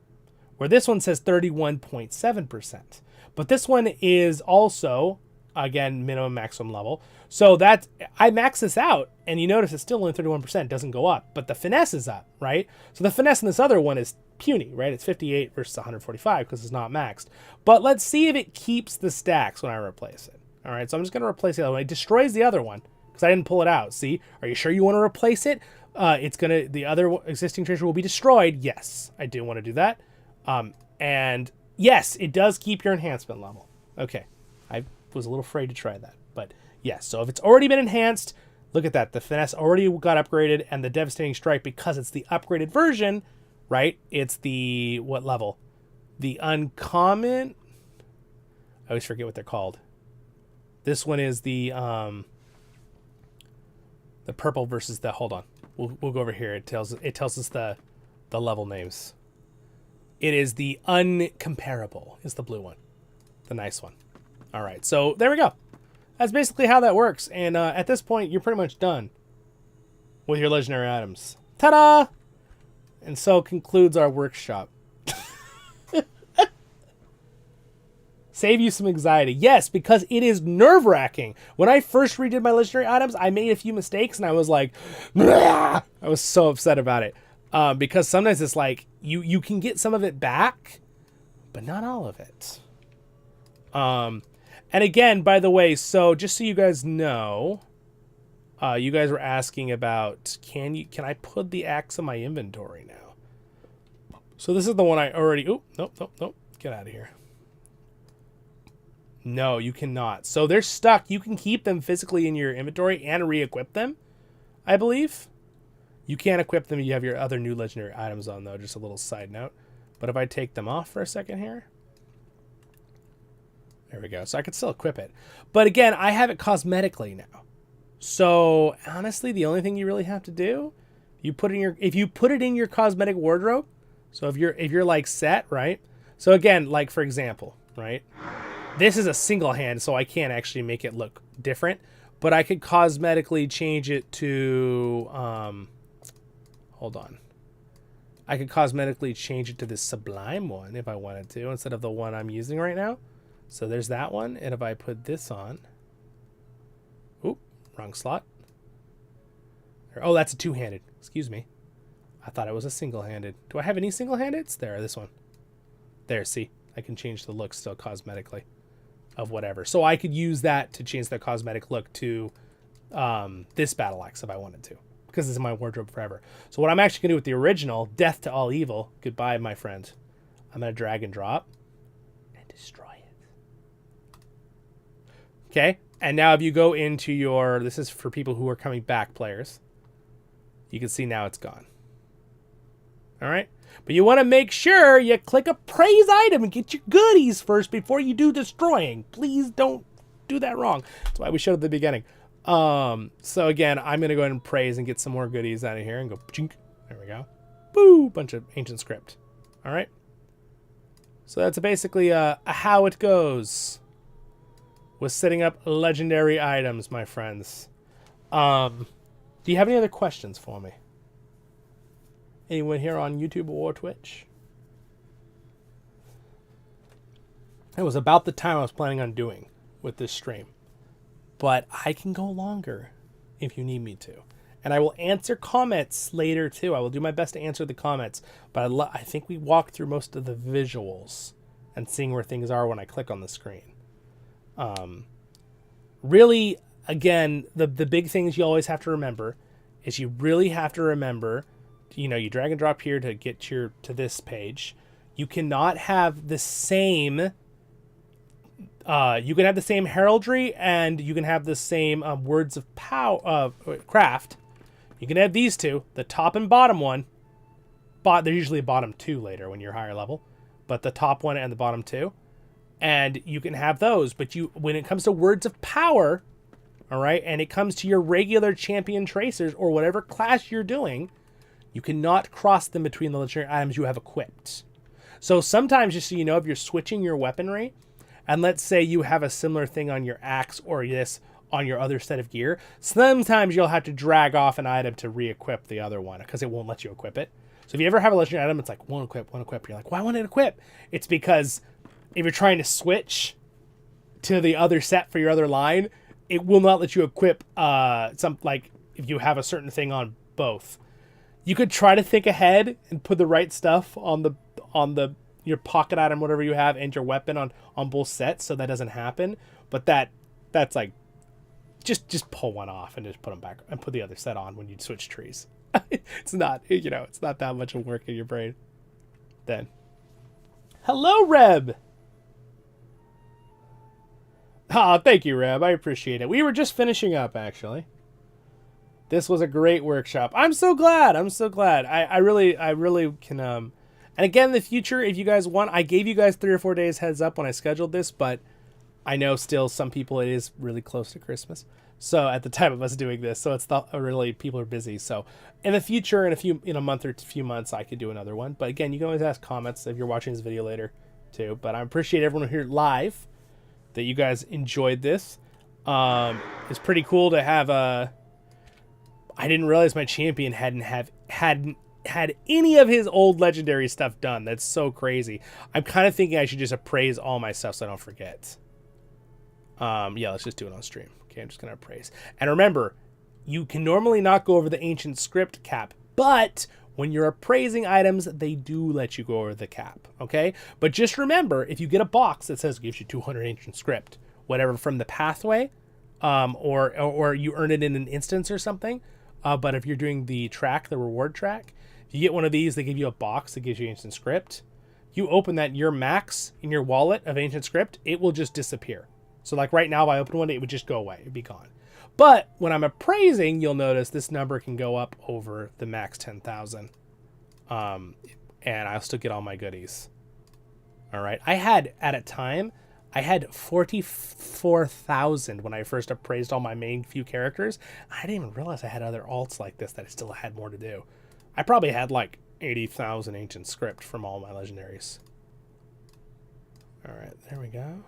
Where this one says 31.7%. But this one is also Again, minimum, maximum level. So that's, I max this out, and you notice it's still only 31%, doesn't go up, but the finesse is up, right? So the finesse in this other one is puny, right? It's 58 versus 145 because it's not maxed. But let's see if it keeps the stacks when I replace it. All right, so I'm just going to replace the other one. It destroys the other one because I didn't pull it out. See, are you sure you want to replace it? The other existing treasure will be destroyed. Yes, I do want to do that. And yes, it does keep your enhancement level. Okay, I was a little afraid to try that, but yes. So if it's already been enhanced, look at that. The finesse already got upgraded, and the devastating strike, because it's the upgraded version, right? It's the, what level? The uncommon. I always forget what they're called. This one is the purple versus the, hold on. We'll go over here. It tells us the level names. It is the uncomparable is the blue one. The nice one. All right, so there we go. That's basically how that works. And at this point, you're pretty much done with your legendary items. Ta-da! And so concludes our workshop. Save you some anxiety. Yes, because it is nerve-wracking. When I first redid my legendary items, I made a few mistakes, and I was like, I was so upset about it. Because sometimes it's like, you can get some of it back, but not all of it. And again, by the way, so just so you guys know, you guys were asking about, can I put the axe in my inventory now? So this is the one I already, nope, get out of here. No, you cannot. So they're stuck. You can keep them physically in your inventory and re-equip them, I believe. You can't equip them. You have your other new legendary items on, though. Just a little side note. But if I take them off for a second here. There we go. So I could still equip it. But again, I have it cosmetically now. So honestly, the only thing you really have to do, if you put it in your cosmetic wardrobe. So if you're like set, right? So again, like for example, right? This is a single hand, so I can't actually make it look different. But I could cosmetically change it to, hold on. I could cosmetically change it to this Sublime one if I wanted to, instead of the one I'm using right now. So there's that one, and if I put this on, oop, wrong slot. Oh, that's a two-handed, excuse me. I thought it was a single-handed. Do I have any single-handeds? There, this one. There, see, I can change the look still cosmetically of whatever. So I could use that to change the cosmetic look to this battle axe if I wanted to, because it's in my wardrobe forever. So what I'm actually going to do with the original, Death to All Evil, goodbye, my friend. I'm going to drag and drop and destroy it. Okay, and now if you go into your, this is for people who are coming back players, you can see now it's gone. All right, but you want to make sure you click a praise item and get your goodies first before you do destroying. Please don't do that wrong. That's why we showed at the beginning. So again, I'm going to go ahead and praise and get some more goodies out of here and go, chink. There we go. Boo, bunch of ancient script. All right. So that's basically a how it goes with setting up legendary items, my friends. Do you have any other questions for me? Anyone here on YouTube or Twitch? It was about the time I was planning on doing with this stream. But I can go longer if you need me to. And I will answer comments later too. I will do my best to answer the comments. But I think we walked through most of the visuals and seeing where things are when I click on the screen. Really, again, the big things you always have to remember is you really have to remember, you know, you drag and drop here to get to this page. You cannot have the same, you can have the same heraldry and you can have the same words of power, craft. You can have these two, the top and bottom one. They're usually bottom two later when you're higher level, but the top one and the bottom two. And you can have those, but when it comes to words of power, all right, and it comes to your regular champion tracers or whatever class you're doing, you cannot cross them between the legendary items you have equipped. So sometimes, just so you know, if you're switching your weaponry, and let's say you have a similar thing on your axe or this on your other set of gear, sometimes you'll have to drag off an item to re-equip the other one because it won't let you equip it. So if you ever have a legendary item, it's like one equip. You're like, why won't it equip? It's because if you're trying to switch to the other set for your other line, it will not let you equip some, like, if you have a certain thing on both. You could try to think ahead and put the right stuff on your pocket item, whatever you have, and your weapon on both sets, so that doesn't happen. But that's like, just pull one off and just put them back and put the other set on when you switch trees. It's not, it's not that much of work in your brain. Then, hello, Reb. Ah, thank you, Reb. I appreciate it. We were just finishing up, actually. This was a great workshop. I'm so glad. I really can. And again, in the future, if you guys want, I gave you guys 3 or 4 days heads up when I scheduled this, but I know still some people, it is really close to Christmas. So at the time of us doing this, so it's not really, people are busy. So in the future, in a month or a few months, I could do another one. But again, you can always ask comments if you're watching this video later too. But I appreciate everyone here live that you guys enjoyed this. It's pretty cool to have I didn't realize my champion hadn't had any of his old legendary stuff done. That's so crazy. I'm kind of thinking I should just appraise all my stuff so I don't forget. Yeah, let's just do it on stream. Okay, I'm just gonna appraise. And remember, you can normally not go over the ancient script cap, but when you're appraising items, they do let you go over the cap. Okay, but just remember, if you get a box that says gives you 200 ancient script, whatever from the pathway, or you earn it in an instance or something. But if you're doing the track, the reward track, if you get one of these, they give you a box that gives you ancient script. You open that, your max in your wallet of ancient script, it will just disappear. So like right now, if I open one, it would just go away. It'd be gone. But when I'm appraising, you'll notice this number can go up over the max 10,000. And I'll still get all my goodies. All right. I had 44,000 when I first appraised all my main few characters. I didn't even realize I had other alts like this that I still had more to do. I probably had like 80,000 ancient script from all my legendaries. All right, there we go.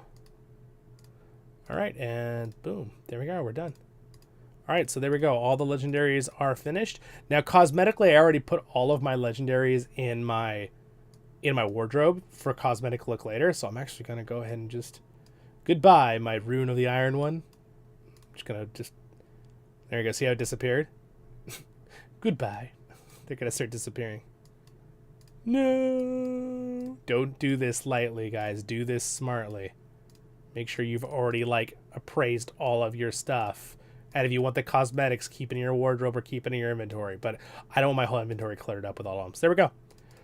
All right, and boom, there we go, we're done. All right, so there we go. All the legendaries are finished. Now, cosmetically, I already put all of my legendaries in my wardrobe for cosmetic look later, so I'm actually going to go ahead and just goodbye my rune of the iron one. There you go, see how it disappeared? Goodbye. They're going to start disappearing. No, don't do this lightly, guys. Do this smartly. Make sure you've already appraised all of your stuff, and if you want the cosmetics, keep it in your wardrobe or keep it in your inventory, but I don't want my whole inventory cluttered up with all of them. So there we go.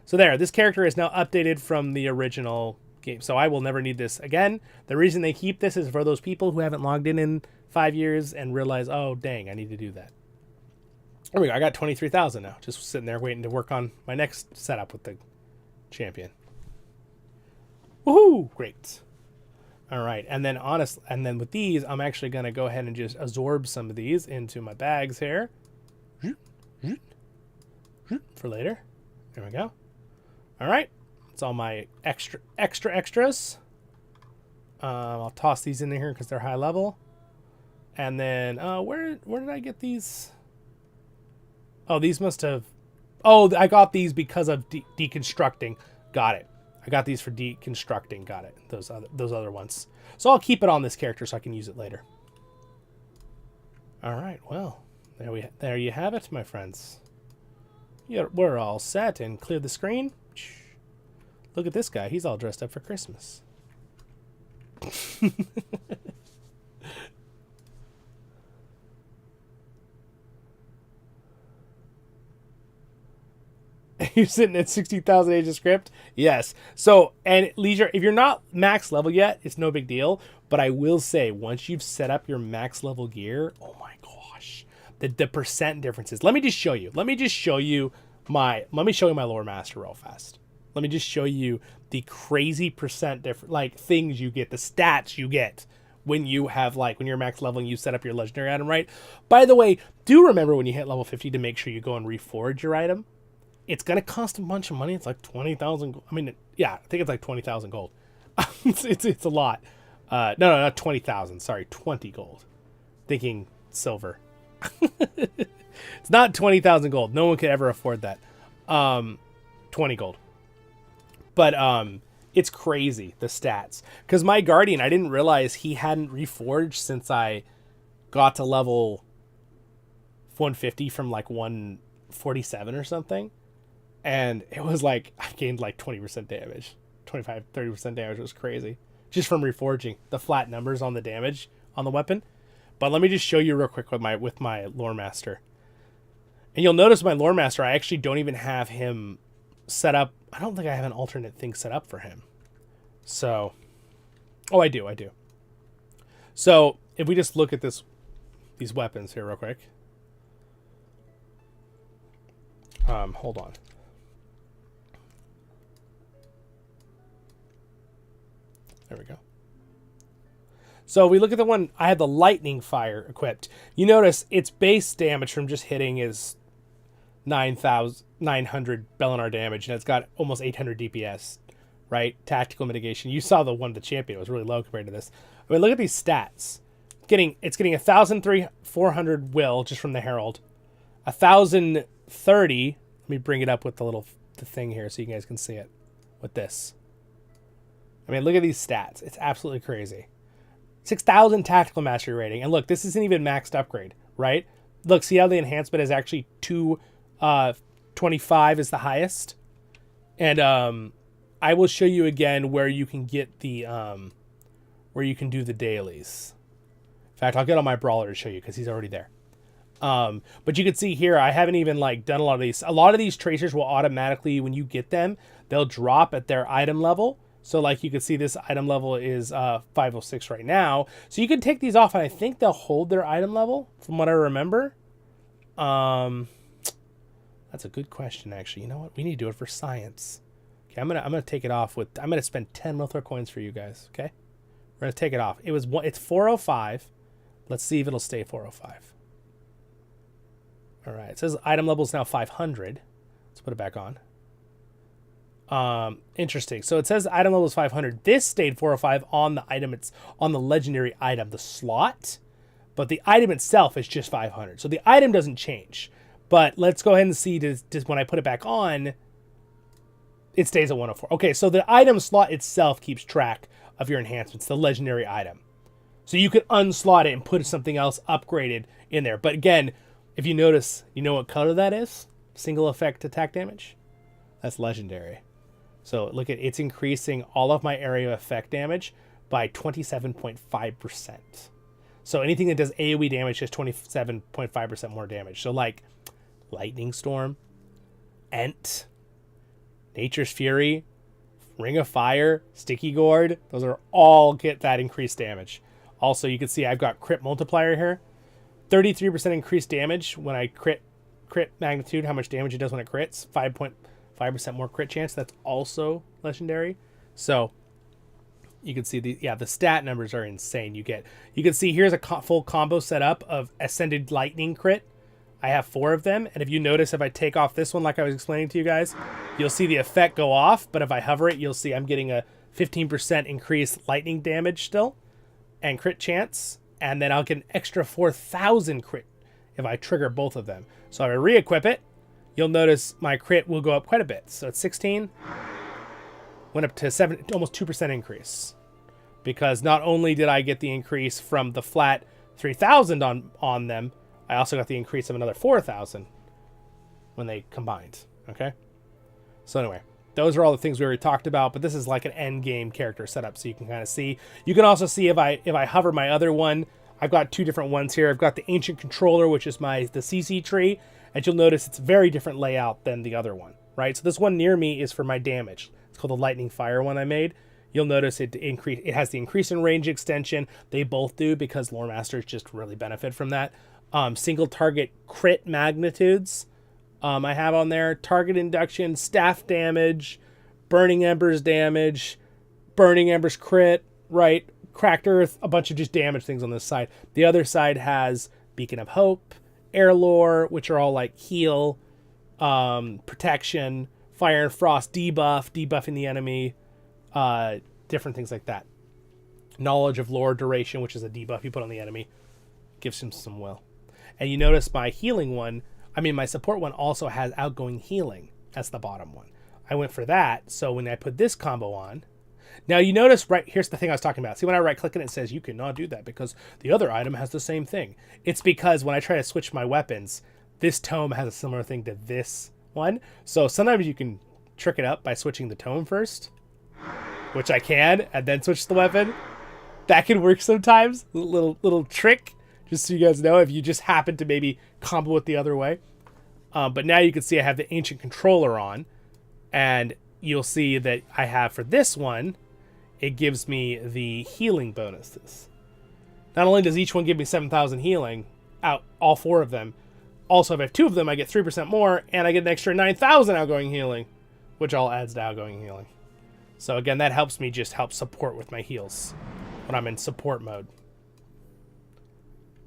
So there, this character is now updated from the original game. So I will never need this again. The reason they keep this is for those people who haven't logged in 5 years and realize, oh, dang, I need to do that. There we go. I got 23,000 now. Just sitting there waiting to work on my next setup with the champion. Woohoo! Great. All right. And then with these, I'm actually going to go ahead and just absorb some of these into my bags here. For later. There we go. All right, it's all my extras. I'll toss these in here because they're high level. And then where did I get these? Oh, these must have. Oh, I got these because of deconstructing. Got it. I got these for deconstructing. Got it. Those other ones. So I'll keep it on this character so I can use it later. All right. Well, there you have it, my friends. Yeah, we're all set and clear the screen. Look at this guy. He's all dressed up for Christmas. You're sitting at 60,000 age of script? Yes. So, and Leisure, if you're not max level yet, it's no big deal. But I will say, once you've set up your max level gear, oh my gosh, the percent differences. Let me just show you. Let me show you my lore master real fast. Let me just show you the crazy percent different things you get, the stats you get when you have when you're max level and you set up your legendary item right. By the way, do remember when you hit level 50 to make sure you go and reforge your item. It's gonna cost a bunch of money. It's like 20,000. I mean, yeah, I think it's like 20,000 gold. it's a lot. No, not 20,000. Sorry, 20 gold. Thinking silver. It's not 20,000 gold. No one could ever afford that. 20 gold. But It's crazy, the stats. Because my Guardian, I didn't realize he hadn't reforged since I got to level 150 from like 147 or something. And it was like, I gained like 20% damage. 25, 30% damage. It was crazy. Just from reforging. The flat numbers on the damage on the weapon. But let me just show you real quick with my Lore Master. And you'll notice my Lore Master, I actually don't even have him set up. I don't think I have an alternate thing set up for him. So, oh, I do. So, if we just look at these weapons here real quick. Hold on. There we go. So we look at the one, I had the lightning fire equipped. You notice its base damage from just hitting is 900 Bellinar damage, and it's got almost 800 DPS, right? Tactical mitigation. You saw the one of the champion. It was really low compared to this. I mean, look at these stats. It's getting 1,400 will just from the Herald. 1,030. Let me bring it up with the thing here so you guys can see it with this. I mean, look at these stats. It's absolutely crazy. 6,000 tactical mastery rating. And look, this isn't even maxed upgrade, right? Look, see how the enhancement is actually 225 is the highest. And I will show you again where you can get the where you can do the dailies. In fact, I'll get on my brawler to show you because he's already there. But you can see here, I haven't even like done a lot of these. A lot of these tracers will automatically, when you get them, they'll drop at their item level. So like you can see this item level is 506 right now. So you can take these off and I think they'll hold their item level from what I remember. That's a good question actually. You know what? We need to do it for science. Okay, I'm gonna take it off with, I'm gonna spend 10 LOTR coins for you guys, okay? We're gonna take it off. It's 405. Let's see if it'll stay 405. All right, it says item level is now 500. Let's put it back on. Interesting. So it says item level is 500. This stayed 405 on the item. It's on the legendary item, the slot, but the item itself is just 500. So the item doesn't change. But let's go ahead and see just when I put it back on, it stays at 104. Okay, so the item slot itself keeps track of your enhancements, the legendary item. So you could unslot it and put something else upgraded in there. But again, if you notice, you know what color that is? Single effect attack damage. That's legendary. So look at, it's increasing all of my area effect damage by 27.5%. So anything that does AoE damage is 27.5% more damage. So like Lightning Storm, Ent, Nature's Fury, Ring of Fire, Sticky Gourd, those are all get that increased damage. Also, you can see I've got crit multiplier here. 33% increased damage when I crit magnitude, how much damage it does when it crits. 5.5% more crit chance. That's also legendary. So you can see the stat numbers are insane. You can see here's a full combo setup of Ascended Lightning crit. I have 4 of them, and if you notice, if I take off this one like I was explaining to you guys, you'll see the effect go off, but if I hover it, you'll see I'm getting a 15% increased lightning damage still and crit chance, and then I'll get an extra 4,000 crit if I trigger both of them. So if I re-equip it, you'll notice my crit will go up quite a bit. So it's 16, went up to 7, almost 2% increase. Because not only did I get the increase from the flat 3,000 on them, I also got the increase of another 4,000 when they combined. Okay? So anyway, those are all the things we already talked about, but this is like an end game character setup, so you can kind of see. You can also see if I hover my other one, I've got 2 different ones here. I've got the Ancient Controller, which is the CC tree, and you'll notice it's a very different layout than the other one, right? So this one near me is for my damage. It's called the Lightning Fire one I made. You'll notice it has the increase in range extension. They both do because Lore Masters just really benefit from that. Single target crit magnitudes I have on there. Target induction, staff damage, burning embers damage, burning embers crit, right? Cracked earth, a bunch of just damage things on this side. The other side has Beacon of Hope, Air Lore, which are all like heal, protection, fire and frost debuffing the enemy, different things like that. Knowledge of lore duration, which is a debuff you put on the enemy, gives him some will. And you notice my healing one, my support one also has outgoing healing. That's the bottom one. I went for that, so when I put this combo on, Now you notice, right, here's the thing I was talking about. See, when I right click it, it says you cannot do that because the other item has the same thing. It's because when I try to switch my weapons, this tome has a similar thing to this one. So sometimes you can trick it up by switching the tome first, which I can, and then switch the weapon. That can work sometimes. Little trick, just so you guys know, if you just happen to maybe combo it the other way. But now you can see I have the Ancient Controller on, and you'll see that I have for this one, it gives me the healing bonuses. Not only does each one give me 7,000 healing, out all 4 of them, also if I have 2 of them, I get 3% more, and I get an extra 9,000 outgoing healing, which all adds to outgoing healing. So again, that helps me just help support with my heals when I'm in support mode.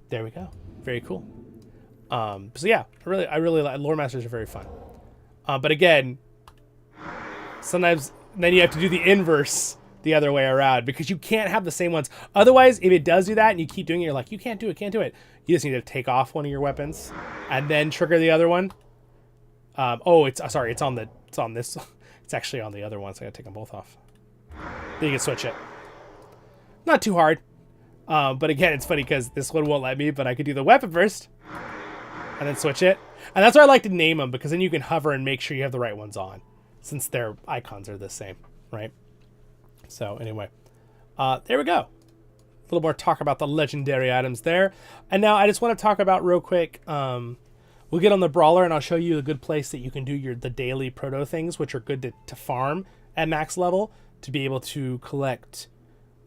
There we go. Very cool. So yeah, I really like Lore Masters are very fun. But again, sometimes then you have to do the inverse the other way around because you can't have the same ones. Otherwise, if it does do that and you keep doing it, you're like, you can't do it, can't do it. You just need to take off one of your weapons and then trigger the other one. Sorry, it's on this. It's actually on the other one, so I gotta take them both off. Then you can switch it. Not too hard. But again, it's funny because this one won't let me, but I could do the weapon first and then switch it. And that's why I like to name them, because then you can hover and make sure you have the right ones on, since their icons are the same, right? So anyway, there we go. A little more talk about the legendary items there. And now I just want to talk about real quick, we'll get on the Brawler and I'll show you a good place that you can do the daily proto things, which are good to farm at max level, to be able to collect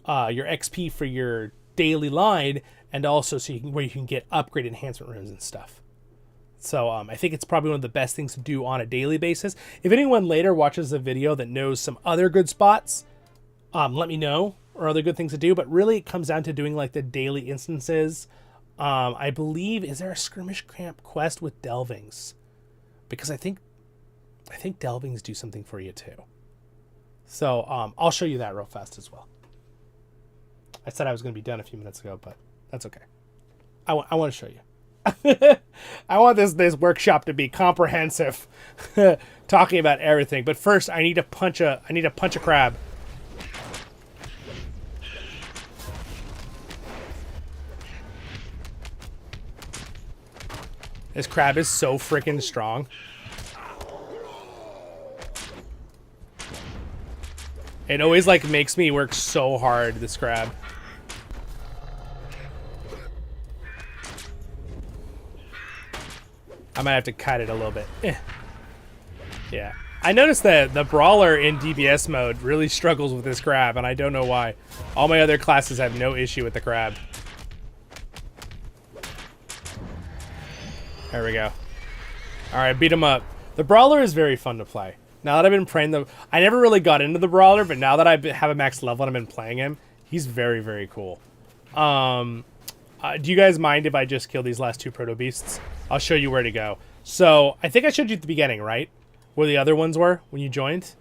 your XP for your daily line, and also so where you can get upgrade enhancement runes and stuff. So I think it's probably one of the best things to do on a daily basis. If anyone later watches a video that knows some other good spots, let me know, or other good things to do. But really it comes down to doing like the daily instances. I believe, is there a skirmish camp quest with delvings? Because I think delvings do something for you too. So I'll show you that real fast as well. I said I was going to be done a few minutes ago, but that's okay. I want to show you. I want this workshop to be comprehensive, talking about everything. But first, I need to punch a crab. This crab is so freaking strong. It always like makes me work so hard, this crab. I might have to cut it a little bit. Yeah. I noticed that the Brawler in DBS mode really struggles with this crab, and I don't know why. All my other classes have no issue with the crab. There we go. Alright, beat him up. The Brawler is very fun to play. Now that I've been playing I never really got into the Brawler, but now that I have a max level and I've been playing him, he's very, very cool. Do you guys mind if I just kill these last 2 Proto Beasts? I'll show you where to go. So, I think I showed you at the beginning, right? Where the other ones were when you joined.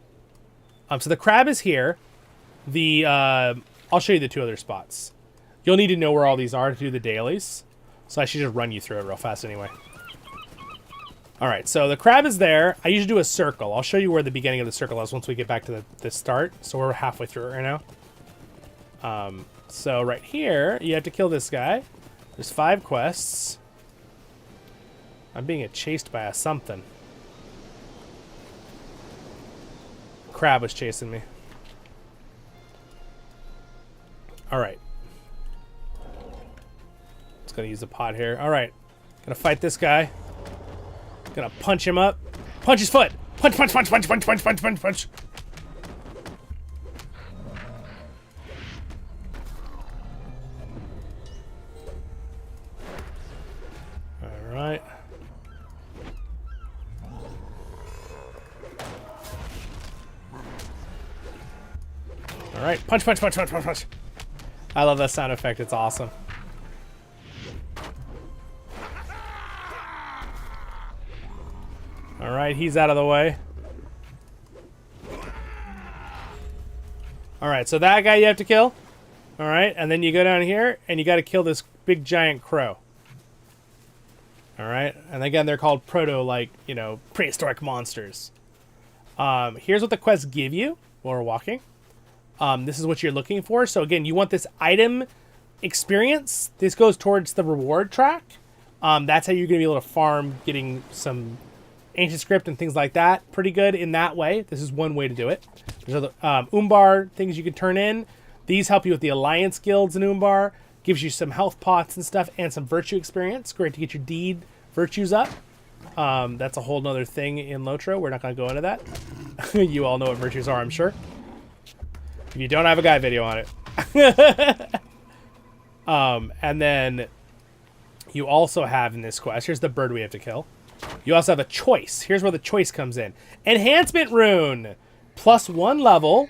So the crab is here. I'll show you the 2 other spots. You'll need to know where all these are to do the dailies. So I should just run you through it real fast anyway. Alright, so the crab is there. I usually do a circle. I'll show you where the beginning of the circle is once we get back to the start. So we're halfway through it right now. So right here, you have to kill this guy. There's 5 quests. I'm being chased by a something. Crab was chasing me. Alright. Just gonna use the pot here. Alright. Gonna fight this guy. Gonna punch him up. Punch his foot! Punch, punch, punch, punch, punch, punch, punch, punch, punch. Alright. Alright, punch, punch, punch, punch, punch, punch. I love that sound effect, it's awesome. Alright, he's out of the way. Alright, so that guy you have to kill. Alright, and then you go down here, and you gotta kill this big giant crow. Alright, and again, they're called proto, like, you know, prehistoric monsters. Here's what the quests give you while we're walking. this is what you're looking for. So again, you want this item experience. This goes towards the reward track. That's how you're going to be able to farm, getting some ancient script and things like that. Pretty good in that way. This is one way to do it. There's other Umbar things you can turn in. These help you with the alliance guilds in Umbar. Gives you some health pots and stuff and some virtue experience. Great to get your deed virtues up. That's a whole nother thing in LOTRO. We're not going to go into that. You all know what virtues are, I'm sure. If you don't, have a guide video on it. And then you also have in this quest, here's the bird we have to kill. You also have a choice. Here's where the choice comes in. Enhancement rune. +1 level.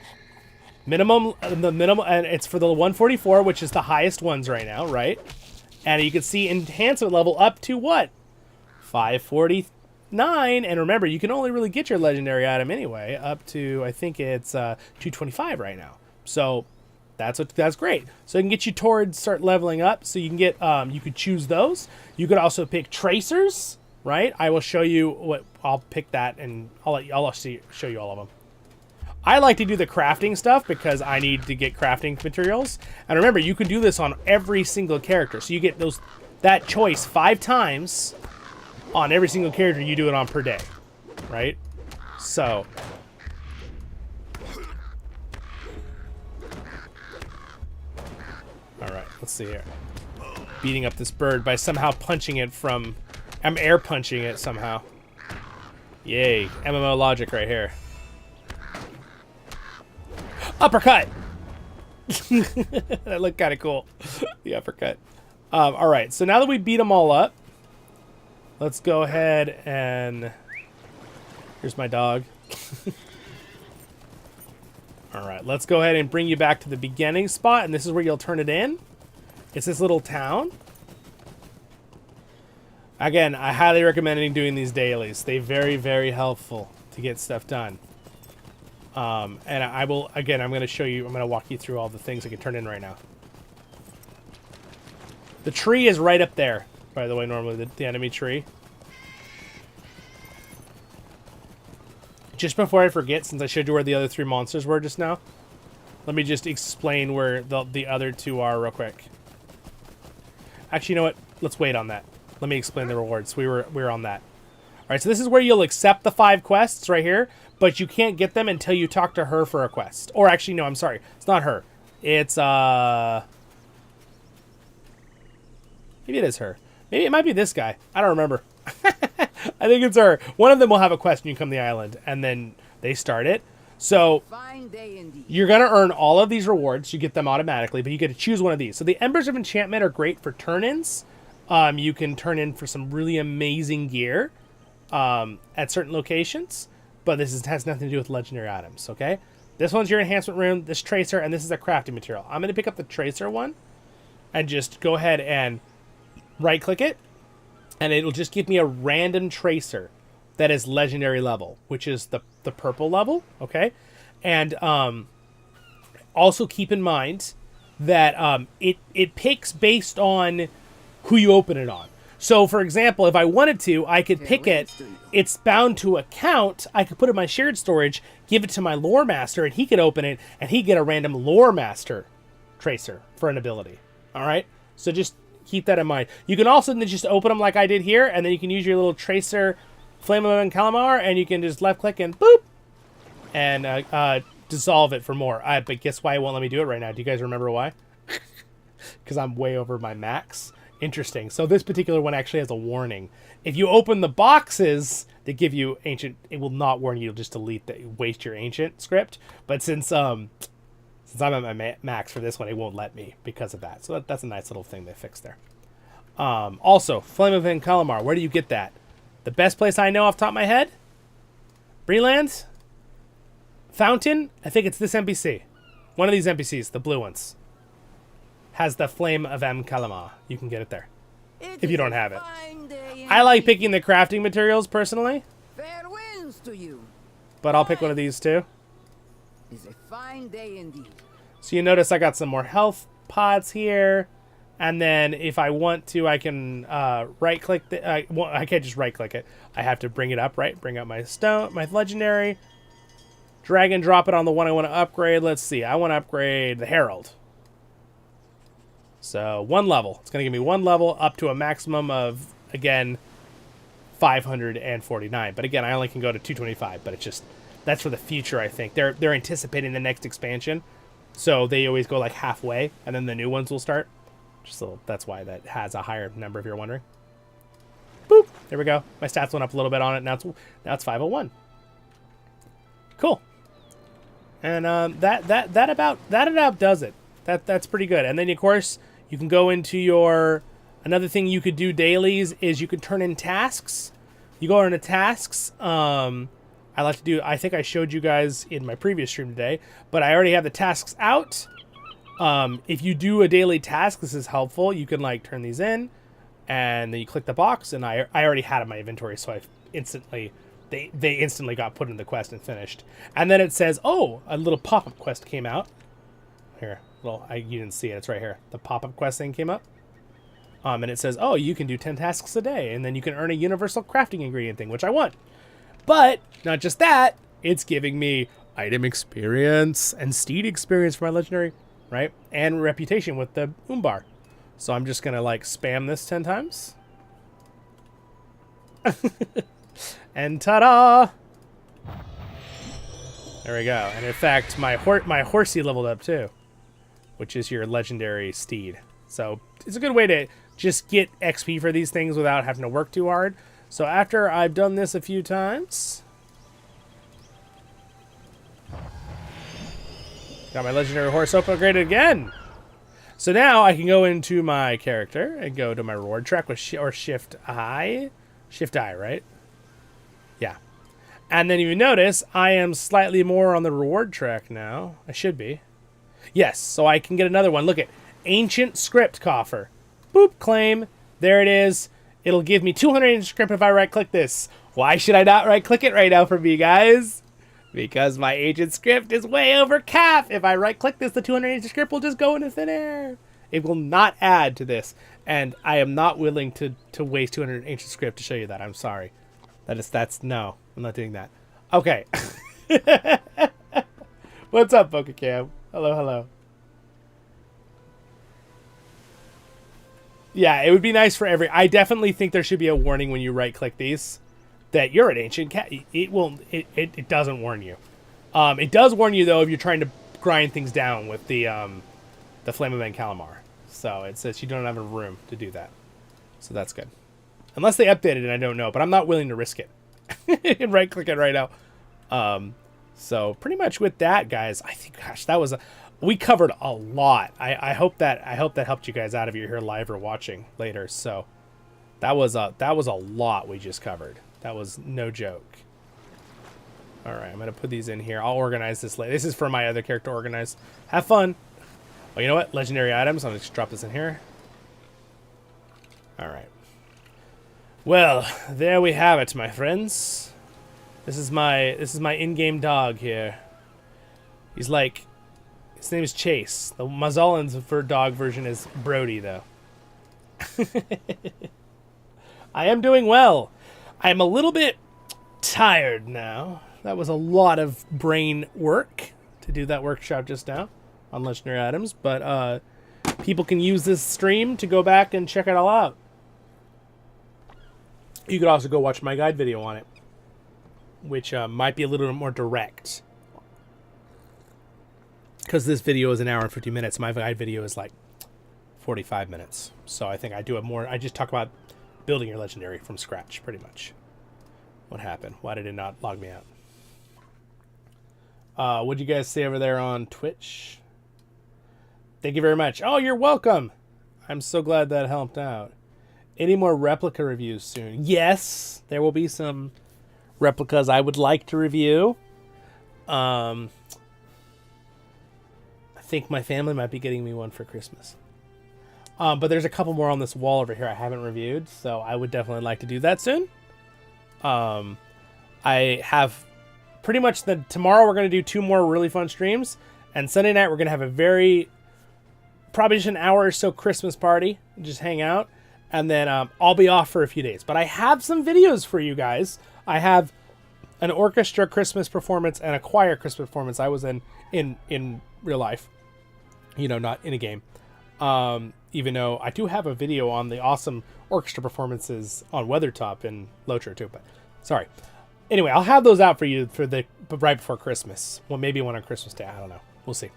Minimum, and it's for the 144, which is the highest ones right now, right? And you can see enhancement level up to what? 549. And remember, you can only really get your legendary item anyway up to, I think it's 225 right now. So that's great. So it can get you towards start leveling up. So you can get you could choose those. You could also pick tracers, right? I will show you what I'll pick that, and I'll show you all of them. I like to do the crafting stuff because I need to get crafting materials. And remember, you can do this on every single character. So you get that choice 5 times on every single character you do it on per day, right? So all right, let's see here. Beating up this bird by somehow punching it from... I'm air punching it somehow. Yay, MMO logic right here. Uppercut! That looked kind of cool. The uppercut. All right, so now that we beat them all up, let's go ahead and... Here's my dog. All right, let's go ahead and bring you back to the beginning spot, and this is where you'll turn it in. It's this little town. Again, I highly recommend doing these dailies. They're very, very helpful to get stuff done. And I will, again, I'm going to show you, I'm going to walk you through all the things I can turn in right now. The tree is right up there, by the way, normally, the enemy tree. Just before I forget, since I showed you where the other 3 monsters were just now, let me just explain where the other 2 are real quick. Actually, you know what? Let's wait on that. Let me explain the rewards. We were on that. All right, so this is where you'll accept the 5 quests right here, but you can't get them until you talk to her for a quest. Or actually, no, I'm sorry. It's not her. It's, maybe it is her. Maybe it might be this guy. I don't remember. I think it's her. One of them will have a quest when you come to the island, and then they start it. So you're going to earn all of these rewards. You get them automatically, but you get to choose one of these. So the Embers of Enchantment are great for turn-ins. You can turn in for some really amazing gear at certain locations, but this has nothing to do with legendary items, okay? This one's your enhancement rune, this tracer, and this is a crafting material. I'm going to pick up the tracer one and just go ahead and right-click it, and it'll just give me a random tracer that is legendary level, which is the purple level, okay? And also keep in mind that it picks based on who you open it on. So, for example, if I wanted to, I could pick it. It's bound to account. I could put it in my shared storage, give it to my lore master, and he could open it, and he'd get a random lore master tracer for an ability. All right? So just keep that in mind. You can also just open them like I did here, and then you can use your little tracer Flame of Calamar, and you can just left-click and boop, and dissolve it for more. But guess why it won't let me do it right now? Do you guys remember why? Because I'm way over my max. Interesting. So this particular one actually has a warning. If you open the boxes that give you ancient, it will not warn you. You'll just delete waste your ancient script. But since I'm at my max for this one, it won't let me because of that. So that's a nice little thing they fixed there. Also, Flame of Calamar. Where do you get that? The best place I know off the top of my head? Breland? Fountain? I think it's this NPC. One of these NPCs, the blue ones, has the Flame of Calamar. You can get it there if you don't have it. I like picking the crafting materials personally,
Fair winds to you.
but I'll pick one of these too.
It's a fine day indeed.
So you notice I got some more health pods here. And then if I want to, I can right-click. I can't just right-click it. I have to bring it up, right? Bring up my stone, my legendary. drag and drop it on the one I want to upgrade. Let's see. I want to upgrade the Herald. So 1 level. It's going to give me 1 level up to a maximum of, again, 549. But again, I only can go to 225. But it's just, that's for the future, I think. They're anticipating the next expansion. So they always go like halfway, and then the new ones will start. So that's why that has a higher number, if you're wondering. Boop. There we go. My stats went up a little bit on it. Now it's 501. Cool. And that about does it. That's pretty good. And then of course you can go into your, another thing you could do dailies is you could turn in tasks. You go into tasks. I like to do, I think I showed you guys in my previous stream today, but I already have the tasks out. If you do a daily task, this is helpful. You can like turn these in, and then you click the box, and I already had it in my inventory, so I instantly, they instantly got put in the quest and finished. And then it says, oh, a little pop-up quest came out. Here, you didn't see it, it's right here. The pop-up quest thing came up. And it says, oh, you can do 10 tasks a day, and then you can earn a universal crafting ingredient thing, which I want. But not just that, it's giving me item experience and steed experience for my legendary, right? And reputation with the Umbar. So I'm just going to like spam this 10 times. And ta-da! There we go. And in fact, my horsey leveled up too, which is your legendary steed. So it's a good way to just get XP for these things without having to work too hard. So after I've done this a few times, got my legendary horse upgraded again. So now I can go into my character and go to my reward track with Shift I. Shift I, right? Yeah. And then you notice I am slightly more on the reward track now. I should be. Yes, so I can get another one. Look at Ancient Script Coffer. Boop, claim. There it is. It'll give me 200 ancient script if I right-click this. Why should I not right-click it right now for me, guys? Because my ancient script is way over cap. If I right-click this, the 200 ancient script will just go into thin air. It will not add to this. And I am not willing to waste 200 ancient script to show you that. I'm sorry. No, I'm not doing that. Okay. What's up, PokeCam? Hello, hello. Yeah, it would be nice for I definitely think there should be a warning when you right-click these that you're an ancient cat. It doesn't warn you. It does warn you though if you're trying to grind things down with the Flame of Calamar. So it says you don't have a room to do that. So that's good. Unless they updated it, I don't know, but I'm not willing to risk it and right-click it right now. So pretty much with that, guys, I think, gosh, we covered a lot. I hope that helped you guys out if you're here live or watching later. So that was a lot we just covered. That was no joke. All right, I'm gonna put these in here. I'll organize this later. This is for my other character to organize. Have fun. Oh, you know what? Legendary items. I'll just drop this in here. All right. Well, there we have it, my friends. This is my in-game dog here. He's like. His name is Chase. The Zollin's for dog version is Brody, though. I am doing well. I am a little bit tired now. That was a lot of brain work to do that workshop just now on legendary items. But people can use this stream to go back and check it all out. You could also go watch my guide video on it, which might be a little bit more direct. Because this video is an hour and 50 minutes, my guide video is like 45 minutes. So I think I do it more. I just talk about building your legendary from scratch, pretty much. What happened? Why did it not log me out? What'd you guys say over there on Twitch? Thank you very much. Oh, you're welcome. I'm so glad that helped out. Any more replica reviews soon? Yes, there will be some replicas I would like to review. I think my family might be getting me one for Christmas. But there's a couple more on this wall over here I haven't reviewed, so I would definitely like to do that soon. I have pretty much tomorrow we're going to do 2 more really fun streams, and Sunday night we're going to have a probably just an hour or so Christmas party, just hang out, and then I'll be off for a few days. But I have some videos for you guys. I have an orchestra Christmas performance and a choir Christmas performance I was in real life. You know, not in a game. Even though I do have a video on the awesome orchestra performances on Weathertop in LOTRO too, but sorry. Anyway, I'll have those out for you for right before Christmas. Well, maybe one on Christmas Day. I don't know. We'll see.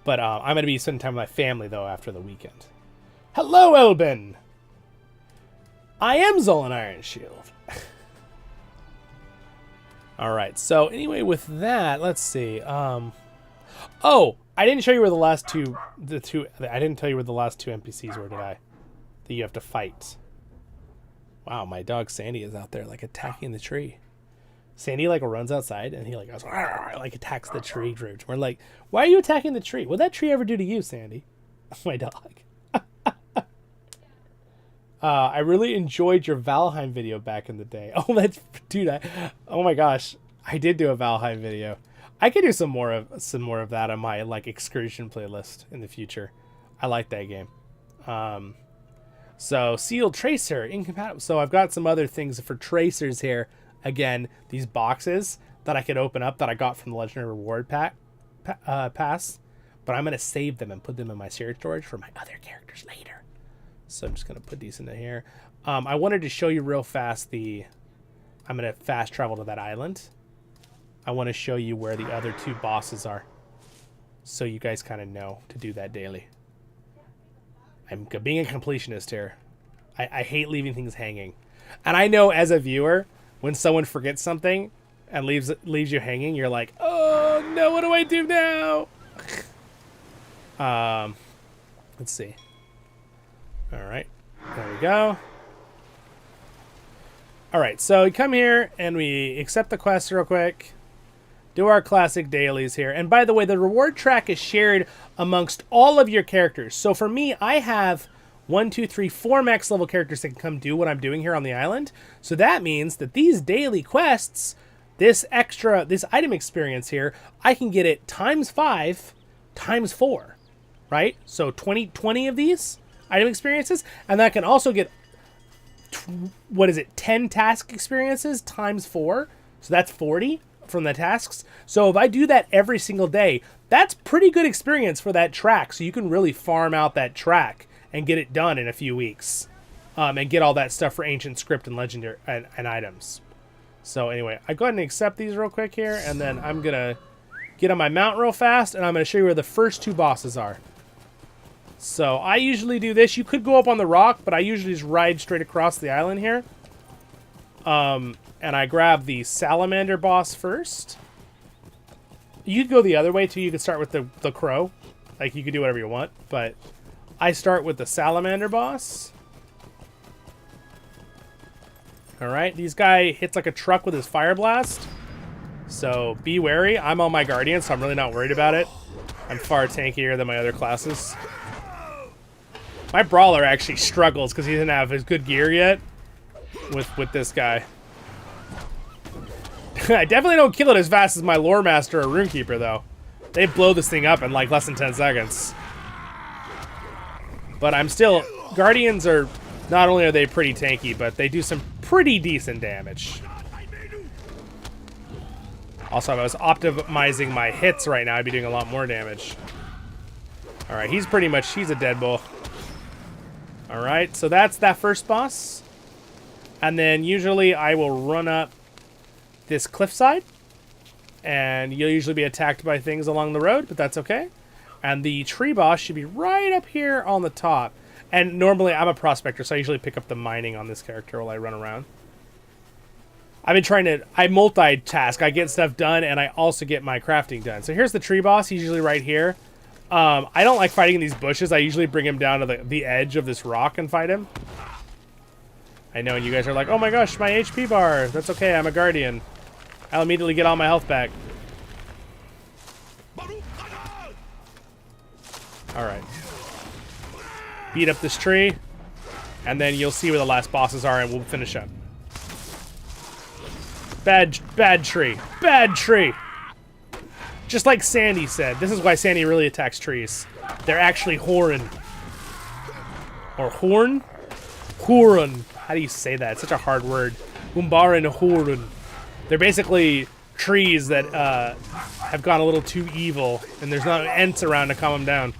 But I'm going to be spending time with my family, though, after the weekend. Hello, Elbin! I am Zollin Ironshield. All right. So anyway, with that, let's see. Oh, I didn't show you where the last two. I didn't tell you where the last two NPCs were, did I? That you have to fight. Wow, my dog Sandy is out there like attacking the tree. Sandy like runs outside and he like goes like attacks the tree root. We're like, why are you attacking the tree? What'd that tree ever do to you, Sandy? My dog. I really enjoyed your Valheim video back in the day. Oh, that's dude. Oh my gosh, I did do a Valheim video. I could do some more of that on my like excursion playlist in the future. I like that game. So sealed tracer incompatible. So I've got some other things for tracers here. Again, these boxes that I could open up that I got from the Legendary Reward Pass. But I'm going to save them and put them in my secret storage for my other characters later. So I'm just going to put these into here. I wanted to show you real fast I'm going to fast travel to that island. I want to show you where the other two bosses are. So you guys kind of know to do that daily. I'm being a completionist here. I hate leaving things hanging. And I know as a viewer, when someone forgets something and leaves you hanging, you're like, oh no, what do I do now? Let's see. All right, there we go. All right, so we come here and we accept the quest real quick. Do our classic dailies here. And by the way, the reward track is shared amongst all of your characters. So for me, I have 4 max level characters that can come do what I'm doing here on the island. So that means that these daily quests, this item experience here, I can get it ×5 ×4, right? So 20 of these item experiences. And I can also get, 10 task experiences ×4. So that's 40 from the tasks. So if I do that every single day, that's pretty good experience for that track. So you can really farm out that track and get it done in a few weeks, and get all that stuff for ancient script and legendary and items. So anyway, I go ahead and accept these real quick here, and then I'm gonna get on my mount real fast, and I'm gonna show you where the first two bosses are. So I usually do this. You could go up on the rock, but I usually just ride straight across the island here. And I grab the salamander boss first. You could go the other way too. You could start with the crow. Like, you could do whatever you want, but I start with the salamander boss. Alright, these guy hits like a truck with his fire blast. So be wary. I'm on my guardian, so I'm really not worried about it. I'm far tankier than my other classes. My brawler actually struggles because he didn't have his good gear yet with this guy. I definitely don't kill it as fast as my lore master or runekeeper though. They blow this thing up in like less than 10 seconds. But I'm still, guardians are, not only are they pretty tanky, but they do some pretty decent damage. Also, if I was optimizing my hits right now, I'd be doing a lot more damage. All right, he's a dead bull. All right, so that's that first boss. And then usually I will run up this cliffside, and you'll usually be attacked by things along the road, but that's okay. And the tree boss should be right up here on the top. And normally I'm a prospector, so I usually pick up the mining on this character while I run around. I multitask. I get stuff done, and I also get my crafting done. So here's the tree boss. He's usually right here. I don't like fighting in these bushes. I usually bring him down to the edge of this rock and fight him. I know, and you guys are like, oh my gosh, my HP bar. That's okay, I'm a guardian. I'll immediately get all my health back. Alright. Beat up this tree, and then you'll see where the last bosses are, and we'll finish up. Bad tree. Bad tree! Just like Sandy said, this is why Sandy really attacks trees. They're actually Horan. Or Horn? Horan. How do you say that? It's such a hard word. Umbaran Horan. They're basically trees that have gone a little too evil, and there's not ents around to calm them down.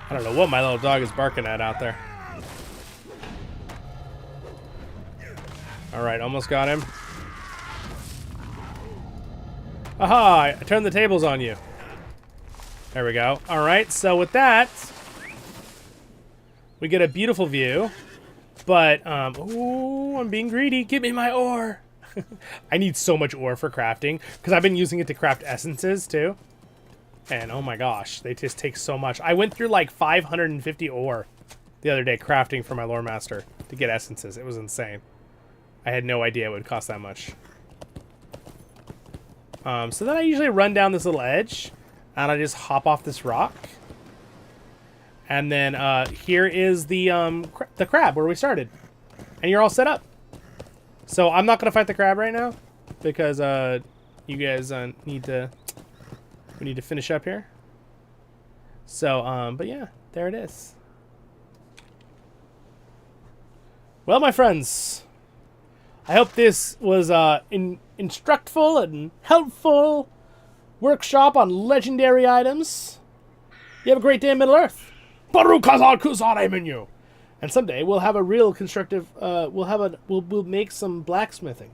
I don't know what my little dog is barking at out there. Alright, almost got him. Aha! I turned the tables on you. There we go. Alright, so with that, we get a beautiful view. But, ooh, I'm being greedy. Give me my ore. I need so much ore for crafting, because I've been using it to craft essences, too. And, oh my gosh, they just take so much. I went through, like, 550 ore the other day crafting for my lore master to get essences. It was insane. I had no idea it would cost that much. So then I usually run down this little edge, and I just hop off this rock. And then here is the crab where we started. And you're all set up. So I'm not going to fight the crab right now, because you guys need to finish up here. So, but yeah, there it is. Well, my friends, I hope this was instructful and helpful workshop on legendary items. You have a great day in Middle-earth. And someday we'll have a real constructive. We'll make some blacksmithing.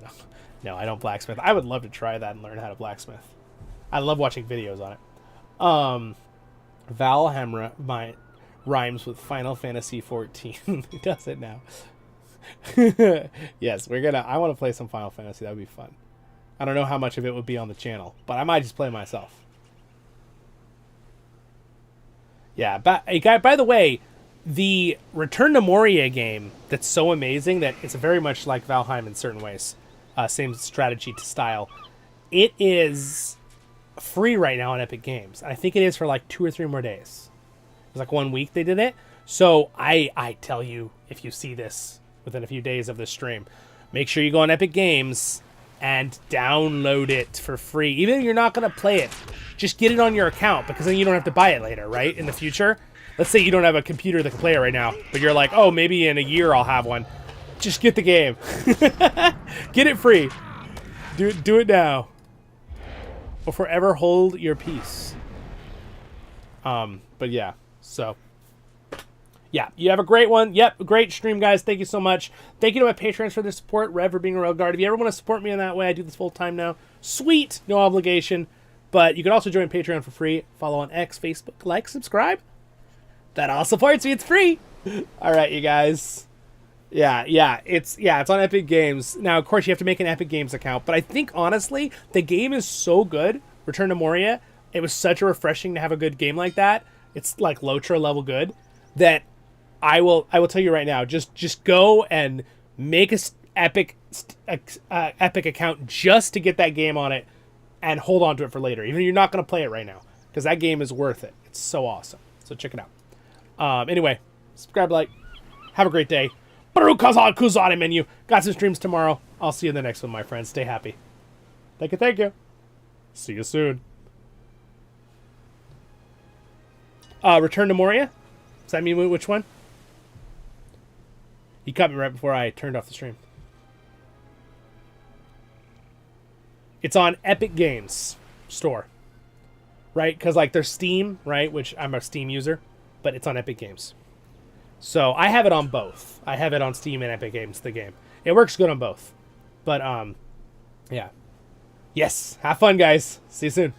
No, I don't blacksmith. I would love to try that and learn how to blacksmith. I love watching videos on it. Valhammer rhymes with Final Fantasy 14. He does it now. Yes, I want to play some Final Fantasy. That would be fun. I don't know how much of it would be on the channel, but I might just play myself. Yeah, by the way, the Return to Moria game that's so amazing that it's very much like Valheim in certain ways. Same strategy to style. It is free right now on Epic Games. I think it is for like 2 or 3 more days. It was like 1 week they did it. So I tell you, if you see this within a few days of this stream, make sure you go on Epic Games and download it for free. Even if you're not going to play it, just get it on your account, because then you don't have to buy it later, right? In the future. Let's say you don't have a computer that can play it right now, but you're like, oh, maybe in a year I'll have one. Just get the game. Get it free. Do it now. Or forever hold your peace. But yeah, so... yeah, you have a great one. Yep, great stream, guys. Thank you so much. Thank you to my patrons for their support. Rev for being a rail guard. If you ever want to support me in that way, I do this full time now. Sweet, no obligation. But you can also join Patreon for free. Follow on X, Facebook, like, subscribe. That all supports me. It's free. All right, you guys. Yeah, it's on Epic Games. Now, of course, you have to make an Epic Games account. But I think, honestly, the game is so good. Return to Moria. It was such a refreshing to have a good game like that. It's like LOTRO level good. That I will tell you right now, just go and make a epic account just to get that game on it and hold on to it for later. Even if you're not going to play it right now, because that game is worth it. It's so awesome. So check it out. Anyway, subscribe, like, have a great day. Menu. Got some streams tomorrow. I'll see you in the next one, my friends. Stay happy. Thank you. See you soon. Return to Moria? Does that mean which one? You cut me right before I turned off the stream. It's on Epic Games Store. Right? Because, like, there's Steam, right? Which I'm a Steam user. But it's on Epic Games. So, I have it on both. I have it on Steam and Epic Games, the game. It works good on both. But, yeah. Yes. Have fun, guys. See you soon.